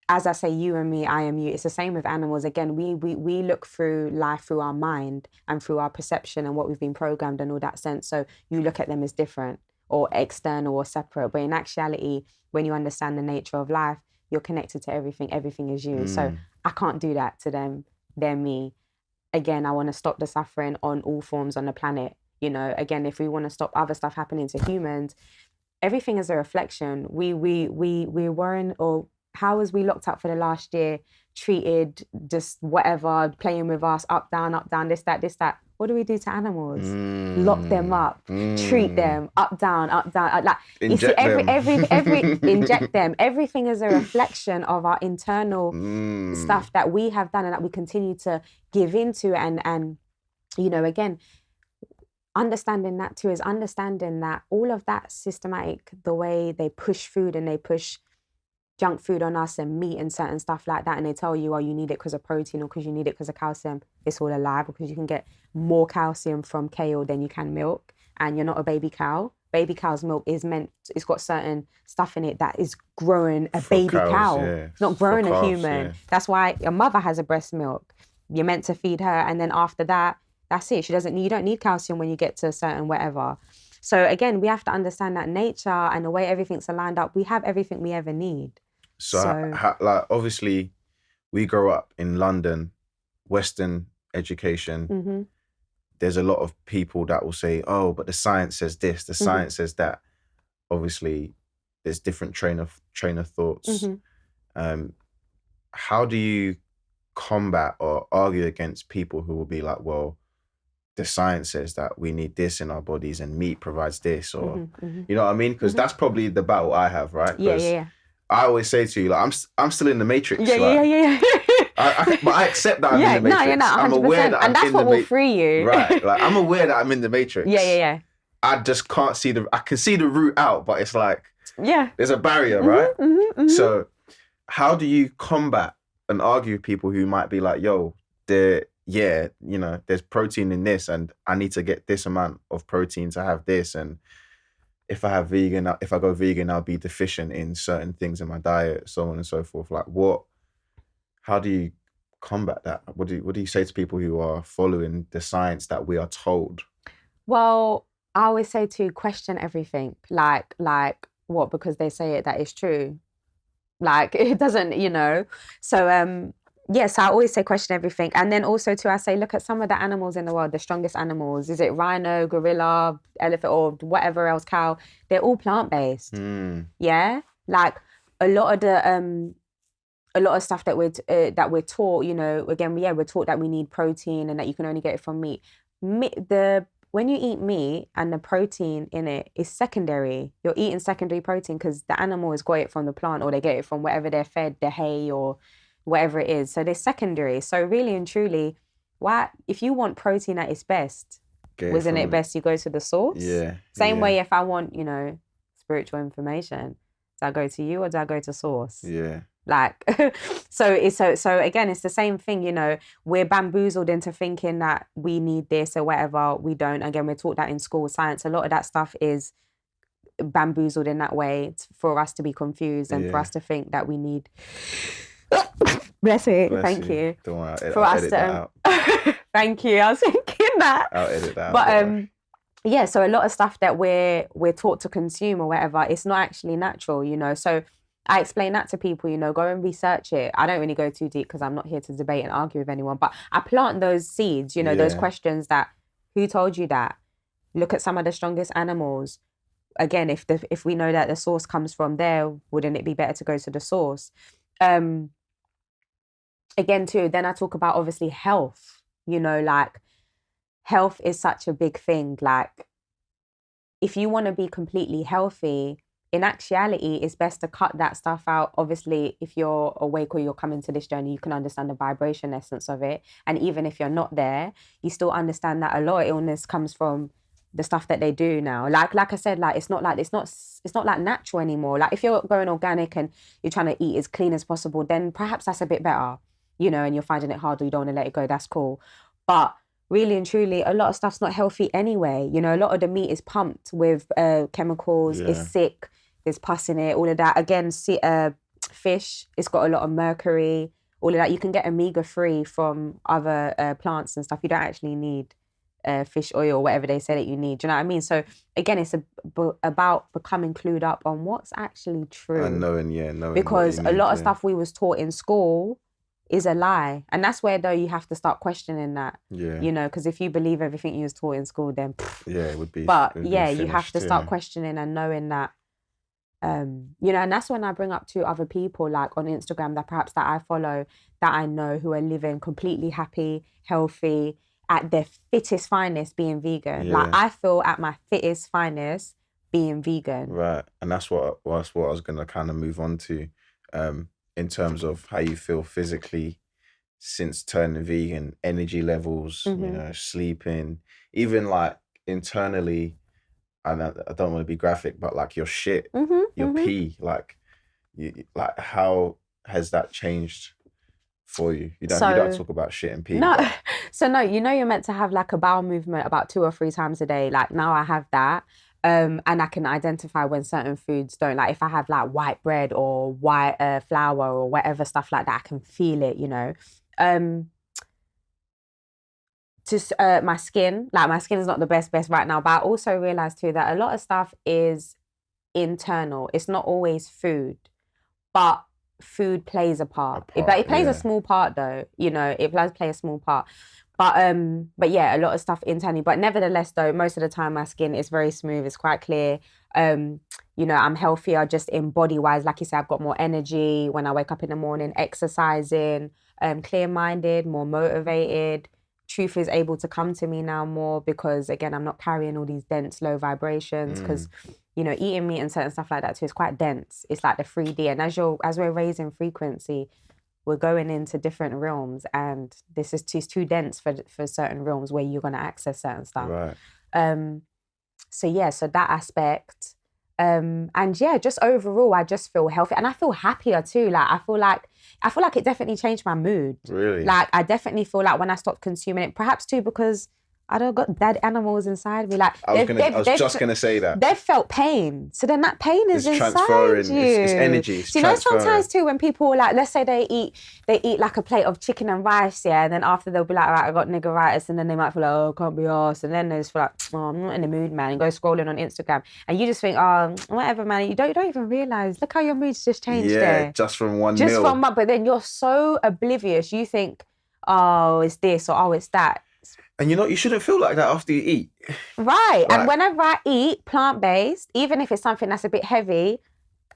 as I say, you and me, I am you. It's the same with animals. Again, we look through life through our mind and through our perception and what we've been programmed and all that sense. So you look at them as different or external or separate. But in actuality, when you understand the nature of life, you're connected to everything. Everything is you. So I can't do that to them. They're me. Again, I want to stop the suffering on all forms on the planet. You know, again, if we want to stop other stuff happening to humans, everything is a reflection. We weren't, or how was we locked up for the last year, treated, just whatever, playing with us, up, down, this, that. What do we do to animals? Lock them up, treat them, up, down. Like, inject you see, them. every inject them. Everything is a reflection of our internal stuff that we have done and that we continue to give into. And you know, again, understanding that too is understanding that all of that systematic, the way they push food and they push junk food on us and meat and certain stuff like that, and they tell you, oh, you need it because of protein or because you need it because of calcium. It's all a lie, because you can get more calcium from kale than you can milk, and you're not a baby cow. Baby cow's milk it's got certain stuff in it that is growing a baby cow. Yeah. It's not growing a human. Yeah. That's why your mother has a breast milk. You're meant to feed her, and then after that, that's it. You don't need calcium when you get to a certain whatever. So again, we have to understand that nature and the way everything's aligned up, we have everything we ever need. So like, obviously, we grow up in London, Western education. Mm-hmm. There's a lot of people that will say, oh, but the science says this, the science says that. Obviously, there's different train of thoughts. How do you combat or argue against people who will be like, well, the science says that we need this in our bodies and meat provides this, or you know what I mean? Because that's probably the battle I have, right? Yeah. I always say to you, like, I'm still in the matrix. Yeah. But I accept that I'm in the matrix. No, you're not. 100%. I'm aware that and that's what will free you. Right. Like, I'm aware that I'm in the matrix. Yeah. I just can't see I can see the route out, but it's like, there's a barrier, right? So how do you combat and argue with people who might be like, yo, you know, there's protein in this and I need to get this amount of protein to have this, and if I go vegan, I'll be deficient in certain things in my diet, so on and so forth. Like, how do you combat that? What do you say to people who are following the science that we are told? Well, I always say to question everything. Like what? Because they say it, that is true. Like, it doesn't, you know. So, yes, I always say question everything. And then also too, I say, look at some of the animals in the world, the strongest animals. Is it rhino, gorilla, elephant, or whatever else, cow? They're all plant-based. Yeah? Like, a lot of stuff that we're taught, you know, again, we're taught that we need protein and that you can only get it from meat. The when you eat meat and the protein in it is secondary, you're eating secondary protein because the animal has got it from the plant or they get it from wherever they're fed, the hay or whatever it is. So they're secondary. So really and truly, why, if you want protein at its best, wasn't it best you go to the source? Yeah. Same way if I want, you know, spiritual information, do I go to you or do I go to source? Yeah. Like, so again, it's the same thing, you know, we're bamboozled into thinking that we need this or whatever. We don't. Again, we're taught that in school science. A lot of that stuff is bamboozled in that way for us to be confused and for us to think that we need. Bless it. Thank you. Don't worry, for I'll us edit to. that out. Thank you. I was thinking that. I'll edit that out. But yeah, so a lot of stuff that we're taught to consume or whatever, it's not actually natural, you know. So I explain that to people, you know, go and research it. I don't really go too deep because I'm not here to debate and argue with anyone, but I plant those seeds, you know, those questions that, who told you that? Look at some of the strongest animals. Again, if we know that the source comes from there, wouldn't it be better to go to the source? Again, too, then I talk about obviously health, you know, like health is such a big thing. Like if you want to be completely healthy, in actuality, it's best to cut that stuff out. Obviously, if you're awake or you're coming to this journey, you can understand the vibration essence of it. And even if you're not there, you still understand that a lot of illness comes from the stuff that they do now. Like I said, like it's not like natural anymore. Like if you're going organic and you're trying to eat as clean as possible, then perhaps that's a bit better, you know, and you're finding it hard or you don't want to let it go, that's cool. But really and truly, a lot of stuff's not healthy anyway. You know, a lot of the meat is pumped with chemicals, it's sick, there's pus in it, all of that. Again, fish, it's got a lot of mercury, all of that. You can get omega-3 from other plants and stuff. You don't actually need fish oil or whatever they say that you need. Do you know what I mean? So again, it's about becoming clued up on what's actually true. And knowing because a lot of stuff we was taught in school is a lie. And that's where, though, you have to start questioning that. Yeah. You know, because if you believe everything you was taught in school, then... it would be... But, yeah, you have to start questioning and knowing that, you know, and that's when I bring up to other people, like on Instagram, that perhaps that I follow, that I know who are living completely happy, healthy, at their fittest, finest being vegan. Yeah. Like, I feel at my fittest, finest being vegan. Right. And that's what I was going to kind of move on to. In terms of how you feel physically since turning vegan, energy levels, you know, sleeping, even like internally, and I don't want to be graphic, but like your shit, your pee, like how has that changed for you? You don't talk about shit and pee. No, so no, you know, you're meant to have like a bowel movement about 2 or 3 times a day. Like now I have that. And I can identify when certain foods don't. Like if I have like white bread or white flour or whatever stuff like that, I can feel it, you know. Just my skin is not the best right now, but I also realized too that a lot of stuff is internal. It's not always food, but food plays a part. It plays a small part though, you know, it does play a small part. But yeah, a lot of stuff internally. But nevertheless, though, most of the time my skin is very smooth. It's quite clear. You know, I'm healthier just in body-wise. Like you said, I've got more energy when I wake up in the morning, exercising, clear-minded, more motivated. Truth is able to come to me now more because, again, I'm not carrying all these dense, low vibrations because, you know, eating meat and certain stuff like that too is quite dense. It's like the 3D. And as we're raising frequency, we're going into different realms, and this is too dense for certain realms where you're going to access certain stuff. Right. So that aspect, and yeah, just overall, I just feel healthy, and I feel happier too. Like I feel like it definitely changed my mood. Really? Like I definitely feel like when I stopped consuming it, perhaps too because I don't got dead animals inside me. Like I was just gonna say that they've felt pain, so then that pain is inside you. It's energy. It's you know, sometimes too when people like, let's say they eat like a plate of chicken and rice, yeah, and then after they'll be like, right, I got niggeritis, and then they might feel like, oh, can't be arsed, and then they just feel like, oh, I'm not in the mood, man, and go scrolling on Instagram, and you just think, oh, whatever, man. You don't even realize. Look how your mood's just changed there. Yeah, just from one meal. But then you're so oblivious. You think, oh, it's this or oh, it's that. And you know, you shouldn't feel like that after you eat. Right. And whenever I eat plant-based, even if it's something that's a bit heavy,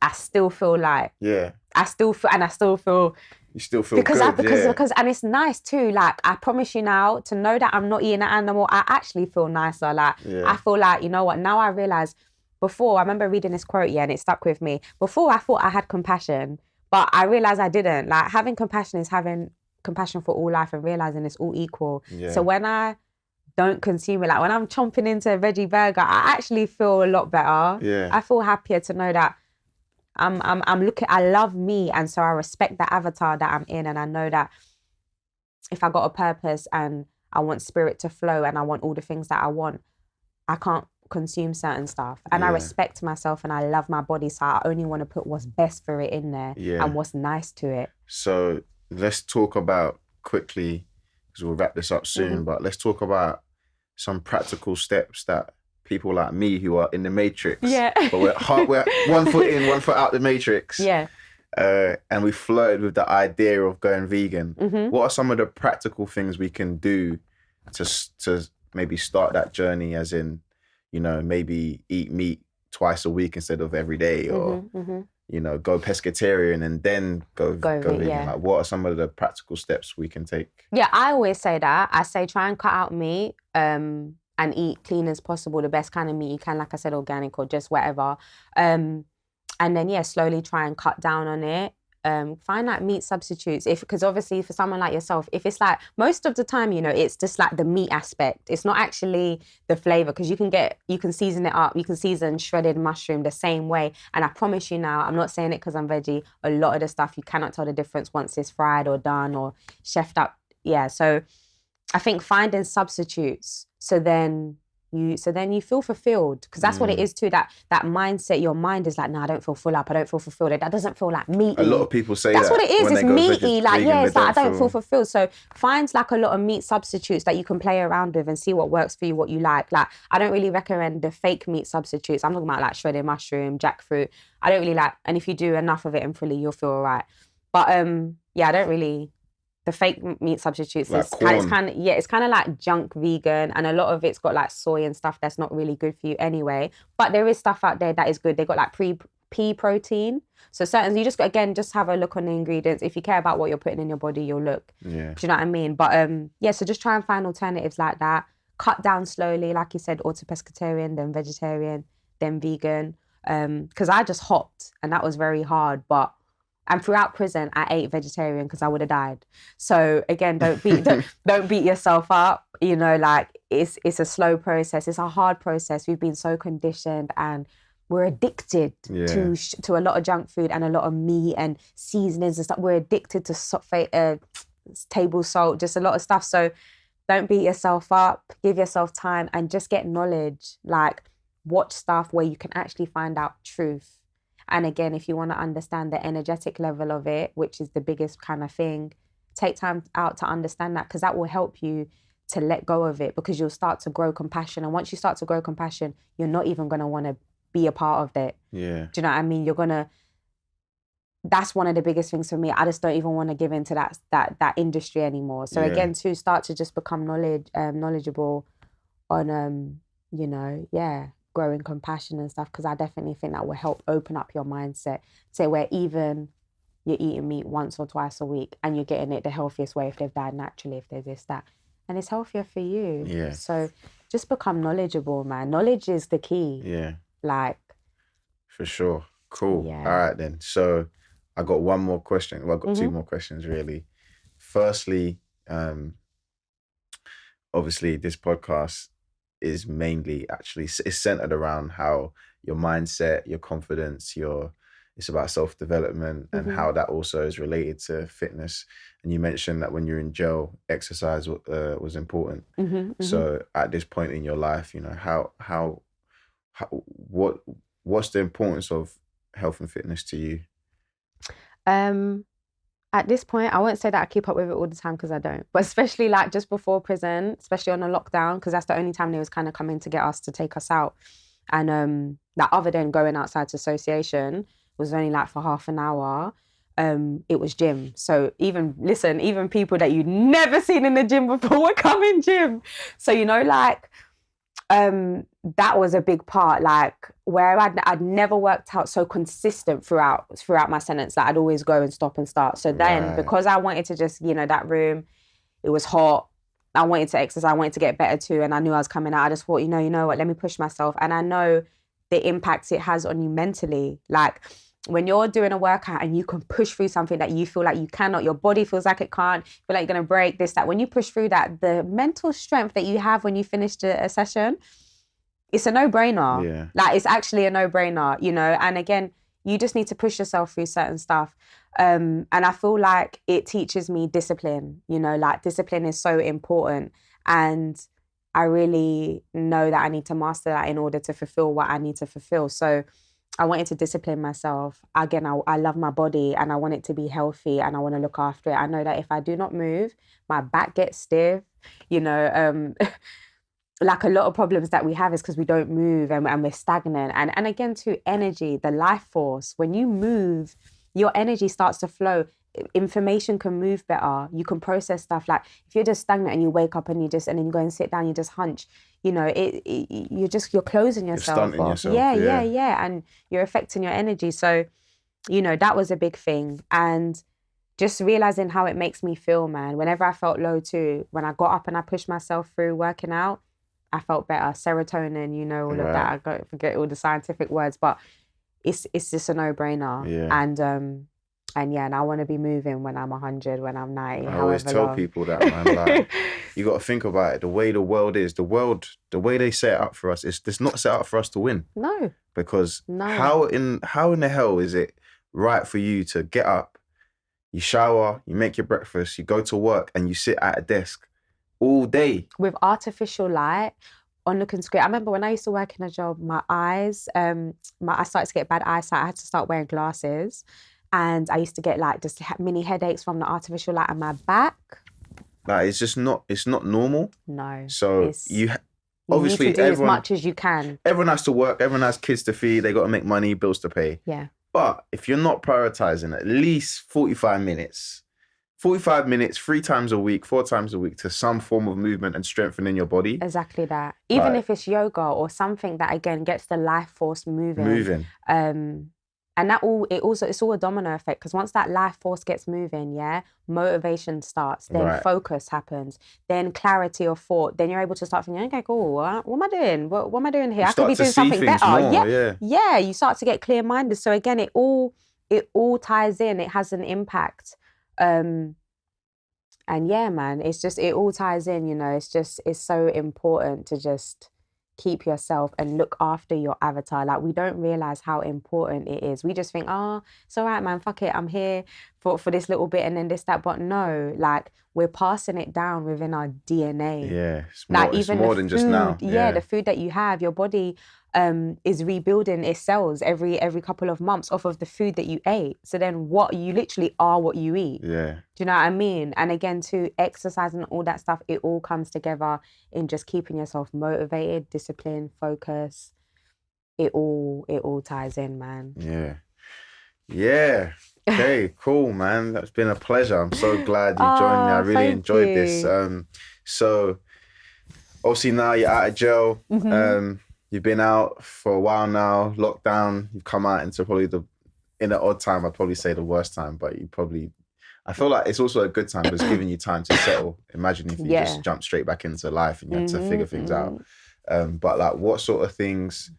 I still feel like... Yeah. I still feel You still feel good, because and it's nice too. Like, I promise you now, to know that I'm not eating an animal, I actually feel nicer. Like, I feel like, you know what, now I realise, before, I remember reading this quote, and it stuck with me. Before, I thought I had compassion, but I realised I didn't. Like, having compassion is having compassion for all life and realising it's all equal. Yeah. So when I don't consume it, like when I'm chomping into a veggie burger, I actually feel a lot better. Yeah. I feel happier to know that I'm looking, I love me, and so I respect the avatar that I'm in, and I know that if I got a purpose and I want spirit to flow and I want all the things that I want, I can't consume certain stuff. And I respect myself and I love my body, so I only want to put what's best for it in there and what's nice to it. So let's talk about quickly, because we'll wrap this up soon, but let's talk about some practical steps that people like me who are in the matrix, but we're 1 foot in, 1 foot out the matrix, and we flirted with the idea of going vegan. What are some of the practical things we can do to maybe start that journey, as in, you know, maybe eat meat twice a week instead of every day, or you know, go pescatarian and then go vegan? Like, what are some of the practical steps we can take? I always say that. I say try and cut out meat, and eat clean as possible, the best kind of meat you can, like I said, organic or just whatever. And then, slowly try and cut down on it. Find like meat substitutes, because obviously for someone like yourself, if it's like, most of the time, you know, it's just like the meat aspect. It's not actually the flavor, because you can season it up. You can season shredded mushroom the same way. And I promise you now, I'm not saying it because I'm veggie, a lot of the stuff you cannot tell the difference once it's fried or done or chefed up. So I think finding substitutes, so then you feel fulfilled, because that's what it is too, that mindset. Your mind is like, no, I don't feel full up, I don't feel fulfilled, that doesn't feel like meaty. A lot of people say that's that. That's what it is, it's meaty, like, it's like, I don't feel feel fulfilled. So find like a lot of meat substitutes that you can play around with and see what works for you, what you like. Like, I don't really recommend the fake meat substitutes. I'm talking about like shredded mushroom, jackfruit. I don't really like, and if you do enough of it and fully, you'll feel all right. But I don't really. The fake meat substitutes, like it's kind of like junk vegan, and a lot of it's got like soy and stuff that's not really good for you anyway. But there is stuff out there that is good. They got like pea protein. So certainly, you just have a look on the ingredients. If you care about what you're putting in your body, you'll look. Yeah. Do you know what I mean? But so just try and find alternatives like that. Cut down slowly, like you said, auto pescatarian, then vegetarian, then vegan. Because I just hopped, and that was very hard, and throughout prison, I ate vegetarian because I would have died. So again, don't beat yourself up. You know, like, it's a slow process. It's a hard process. We've been so conditioned, and we're addicted to a lot of junk food and a lot of meat and seasonings and stuff. We're addicted to table salt, just a lot of stuff. So don't beat yourself up. Give yourself time and just get knowledge. Like, watch stuff where you can actually find out truth. And again, if you want to understand the energetic level of it, which is the biggest kind of thing, take time out to understand that, because that will help you to let go of it, because you'll start to grow compassion. And once you start to grow compassion, you're not even going to want to be a part of it. Yeah. Do you know what I mean? That's one of the biggest things for me. I just don't even want to give into that industry anymore. So again, to start to just become knowledgeable on, growing compassion and stuff, because I definitely think that will help open up your mindset, say, where even you're eating meat once or twice a week and you're getting it the healthiest way, if they've died naturally, if there's this, that, and it's healthier for you. Yeah. So just become knowledgeable, man. Knowledge is the key. Yeah. Like. For sure. Cool. Yeah. All right then. So I got one more question. Well, I got two more questions really. Firstly, obviously this podcast is mainly it's centered around how your mindset, your confidence, it's about self-development and how that also is related to fitness. And you mentioned that when you're in jail, exercise was important. So at this point in your life, you know, what's the importance of health and fitness to you? At this point, I won't say that I keep up with it all the time, because I don't. But especially like just before prison, especially on a lockdown, because that's the only time they was kind of coming to get us, to take us out. And that other than going outside to association, was only like for half an hour. It was gym. So even people that you'd never seen in the gym before would come in gym. So, you know, like, That was a big part, like where I'd never worked out so consistent throughout my sentence. Like I'd always go and stop and start. So then because I wanted to just, that room, it was hot. I wanted to exercise. I wanted to get better too. And I knew I was coming out. I just thought, you know what, let me push myself. And I know the impact it has on you mentally. Like when you're doing a workout and you can push through something that you feel like you cannot, your body feels like it can't, feel like you're going to break this, that. When you push through that, the mental strength that you have when you finished a session, it's a no-brainer. Yeah. Like it's actually a no-brainer, and again, you just need to push yourself through certain stuff. And I feel like it teaches me discipline, like discipline is so important. And I really know that I need to master that in order to fulfill what I need to fulfill. So I wanted to discipline myself. Again, I love my body and I want it to be healthy and I want to look after it. I know that if I do not move, my back gets stiff, like a lot of problems that we have is because we don't move and we're stagnant. And again, too, energy, the life force, when you move, your energy starts to flow. Information can move better. You can process stuff. Like if you're just stagnant and you wake up and then you go and sit down, you just hunch, you're closing yourself stunting off. yourself, Yeah. And you're affecting your energy. So, that was a big thing. And just realizing how it makes me feel, man. Whenever I felt low too, when I got up and I pushed myself through working out, I felt better. Serotonin, all of that. I forget all the scientific words, but it's just a no-brainer. Yeah. And I want to be moving when I'm 100, when I'm 90. I always tell people that, man. Like, you got to think about it. The way the world is, the way they set it up for us, it's not set up for us to win. No. Because how in the hell is it right for you to get up, you shower, you make your breakfast, you go to work, and you sit at a desk all day with artificial light on looking screen? I remember when I used to work in a job, my eyes, I started to get bad eyesight. I had to start wearing glasses. And I used to get like just mini headaches from the artificial light on my back. Like it's not normal. No. So you obviously need to do as much as you can. Everyone has to work. Everyone has kids to feed. They got to make money, bills to pay. Yeah. But if you're not prioritizing at least 45 minutes, 3 times a week, 4 times a week to some form of movement and strengthening your body. Exactly that. Even if it's yoga or something that again gets the life force moving. And it's all a domino effect, because once that life force gets moving, motivation starts, then focus happens, then clarity of thought, then you're able to start thinking, okay, cool, what am I doing? What am I doing here? I could be doing something better. Yeah, you start to get clear-minded. So again, it all ties in, it has an impact. And yeah, man, it all ties in, it's so important to just keep yourself and look after your avatar. Like we don't realize how important it is. We just think, it's all right, man, fuck it, I'm here for this little bit and then this, that. But no, like we're passing it down within our DNA. Yeah, it's more than just now. Yeah, the food that you have, your body is rebuilding its cells every couple of months off of the food that you ate. So then you literally are what you eat. Yeah. Do you know what I mean? And again, to exercise and all that stuff, it all comes together in just keeping yourself motivated, disciplined, focus. It all ties in, man. Yeah. Yeah. Okay, cool, man. That's been a pleasure. I'm so glad you joined me. I really enjoyed this. So obviously now you're out of jail. Mm-hmm. You've been out for a while now, lockdown. You've come out into probably in an odd time, I'd probably say the worst time, but I feel like it's also a good time, but it's giving you time to settle. Imagine if you just jump straight back into life and you had to figure things out. But like, what sort of things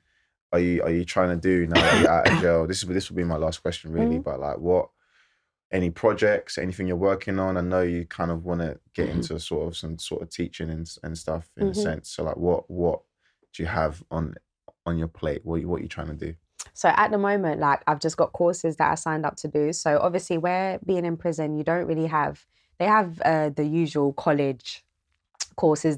are you trying to do now that you're out of jail? This will be my last question, really. But like, any projects, anything you're working on? I know you kind of want to get into some sort of teaching and stuff in a sense. So like, what do you have on your plate? What are you trying to do? So at the moment, like I've just got courses that I signed up to do. So obviously where being in prison, you don't really they have the usual college courses,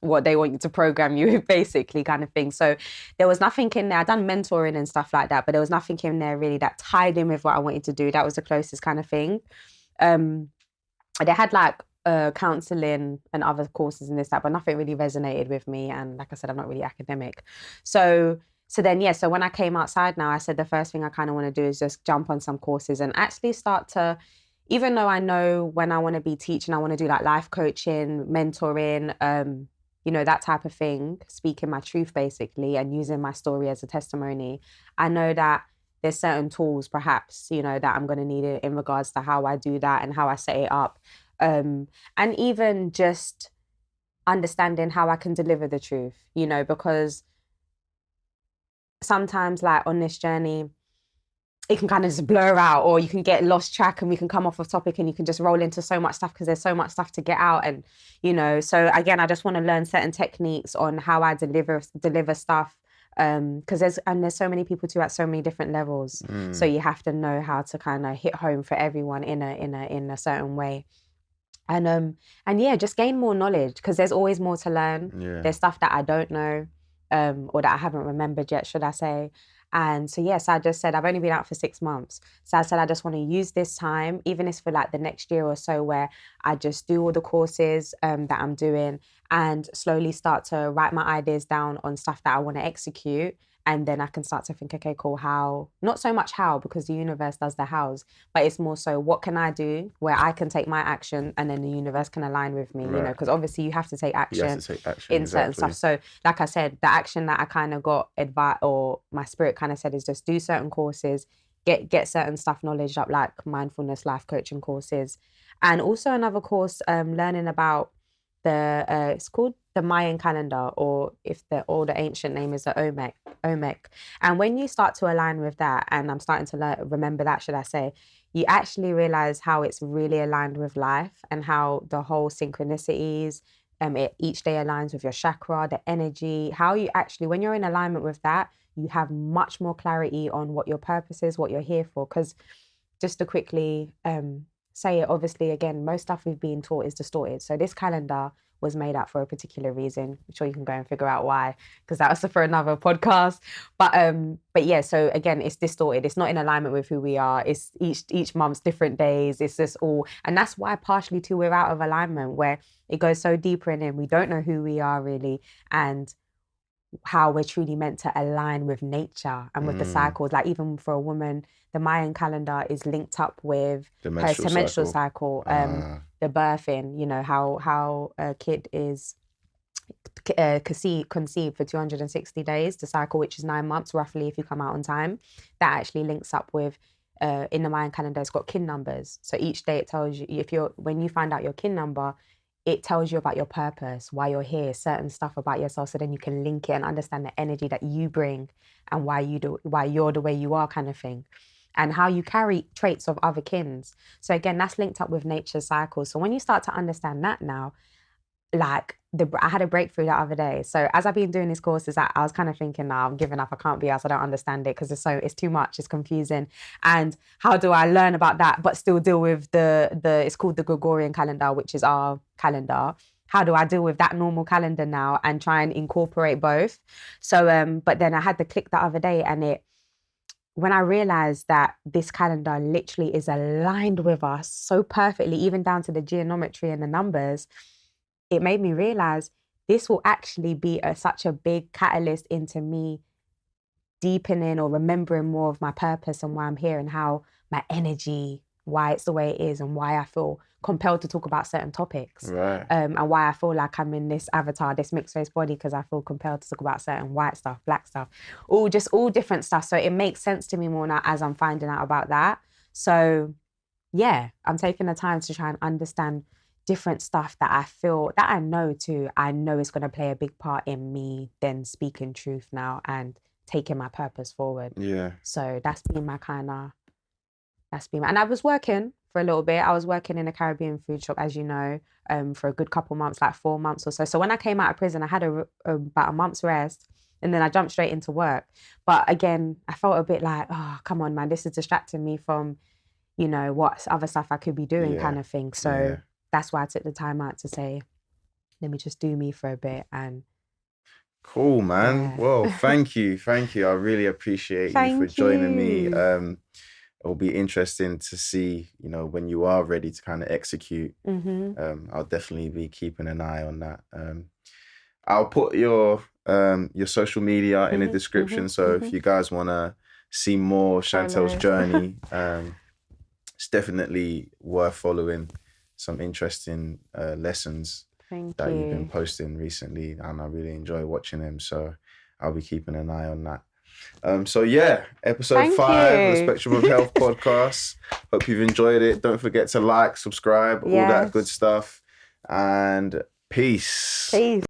what they want you to program you with, basically, kind of thing. So there was nothing in there. I've done mentoring and stuff like that, but there was nothing in there really that tied in with what I wanted to do. That was the closest kind of thing. They had like counselling and other courses and this, that, but nothing really resonated with me. And like I said, I'm not really academic. So when I came outside now, I said the first thing I kind of want to do is just jump on some courses and actually start to, even though I know when I want to be teaching, I want to do like life coaching, mentoring, you know, that type of thing, speaking my truth basically and using my story as a testimony, I know that there's certain tools perhaps, you know, that I'm going to need it in regards to how I do that and how I set it up. And even just understanding how I can deliver the truth, you know, because sometimes like on this journey, it can kind of just blur out, or you can get lost track and we can come off of topic and you can just roll into so much stuff because there's so much stuff to get out. And, you know, so again, I just want to learn certain techniques on how I deliver stuff. Because there's so many people too at so many different levels. So you have to know how to kind of hit home for everyone in a certain way. And yeah, just gain more knowledge because there's always more to learn. There's stuff that I don't know, or that I haven't remembered yet, should I say. And so yes, I just said I've only been out for 6 months. So I said I just want to use this time, even if it's for like the next year or so, where I just do all the courses that I'm doing and slowly start to write my ideas down on stuff that I want to execute. And then I can start to think, okay, cool, how, not so much how, because the universe does the hows, but it's more so what can I do where I can take my action and then the universe can align with me, you know, because obviously you have to take action, in certain stuff. So like I said, the action that I kind of got advice, or my spirit kind of said, is just do certain courses, get certain stuff knowledge up, like mindfulness, life coaching courses. And also another course, learning about it's called the Mayan calendar, or the ancient name is the Olmec. And when you start to align with that, and I'm starting to remember that, should I say, you actually realize how it's really aligned with life and how the whole synchronicities, each day aligns with your chakra, the energy, how you actually, when you're in alignment with that, you have much more clarity on what your purpose is, what you're here for. Because just to quickly say it, obviously, again, most stuff we've been taught is distorted. So this calendar was made up for a particular reason. I'm sure you can go and figure out why, because that was for another podcast. But yeah, so again, it's distorted. It's not in alignment with who we are. It's each month's different days. It's just all, and that's why partially too we're out of alignment, where it goes so deeper in, we don't know who we are really, and how we're truly meant to align with nature and with the cycles. Like even for a woman, the Mayan calendar is linked up with her menstrual cycle, the birthing, you know, how a kid is conceived for 260 days, the cycle, which is 9 months roughly if you come out on time. That actually links up with, in the Mayan calendar, it's got kin numbers. So each day it tells you, when you find out your kin number, it tells you about your purpose, why you're here, certain stuff about yourself, so then you can link it and understand the energy that you bring and why you're the way you are, kind of thing, and how you carry traits of other kins. So again, that's linked up with nature's cycles. So when you start to understand that now, like I had a breakthrough the other day. So as I've been doing these courses, I was kind of thinking, nah, I'm giving up. I can't be asked. I don't understand it because it's too much. It's confusing. And how do I learn about that but still deal with it's called the Gregorian calendar, which is our calendar. How do I deal with that normal calendar now and try and incorporate both? So, but then I had the click the other day, and when I realized that this calendar literally is aligned with us so perfectly, even down to the geometry and the numbers, it made me realize this will actually be such a big catalyst into me deepening or remembering more of my purpose and why I'm here, and how my energy, why it's the way it is, and why I feel compelled to talk about certain topics. Right. And why I feel like I'm in this avatar, this mixed race body, because I feel compelled to talk about certain white stuff, black stuff, all different stuff. So it makes sense to me more now as I'm finding out about that. So yeah, I'm taking the time to try and understand different stuff that I feel, that I know is going to play a big part in me then speaking truth now and taking my purpose forward. Yeah. So and I was working for a little bit. I was working in a Caribbean food shop, as you know, for a good couple months, like 4 months or so. So when I came out of prison, I had about a month's rest, and then I jumped straight into work. But again, I felt a bit like, oh, come on, man, this is distracting me from, you know, what other stuff I could be doing, kind of thing. So that's why I took the time out to say, let me just do me for a bit. And cool, man. Well, thank you. I really appreciate you for joining me. It'll be interesting to see, you know, when you are ready to kind of execute. I'll definitely be keeping an eye on that. I'll put your social media in the description. So if you guys want to see more Chantelle's journey, it's definitely worth following. Some interesting lessons Thank that you've you. been posting recently, and I really enjoy watching them. So I'll be keeping an eye on that. So yeah, episode Thank 5 of the you. Spectrum of Health podcast. Hope you've enjoyed it. Don't forget to like, subscribe, all that Yes. good stuff. And peace. Peace.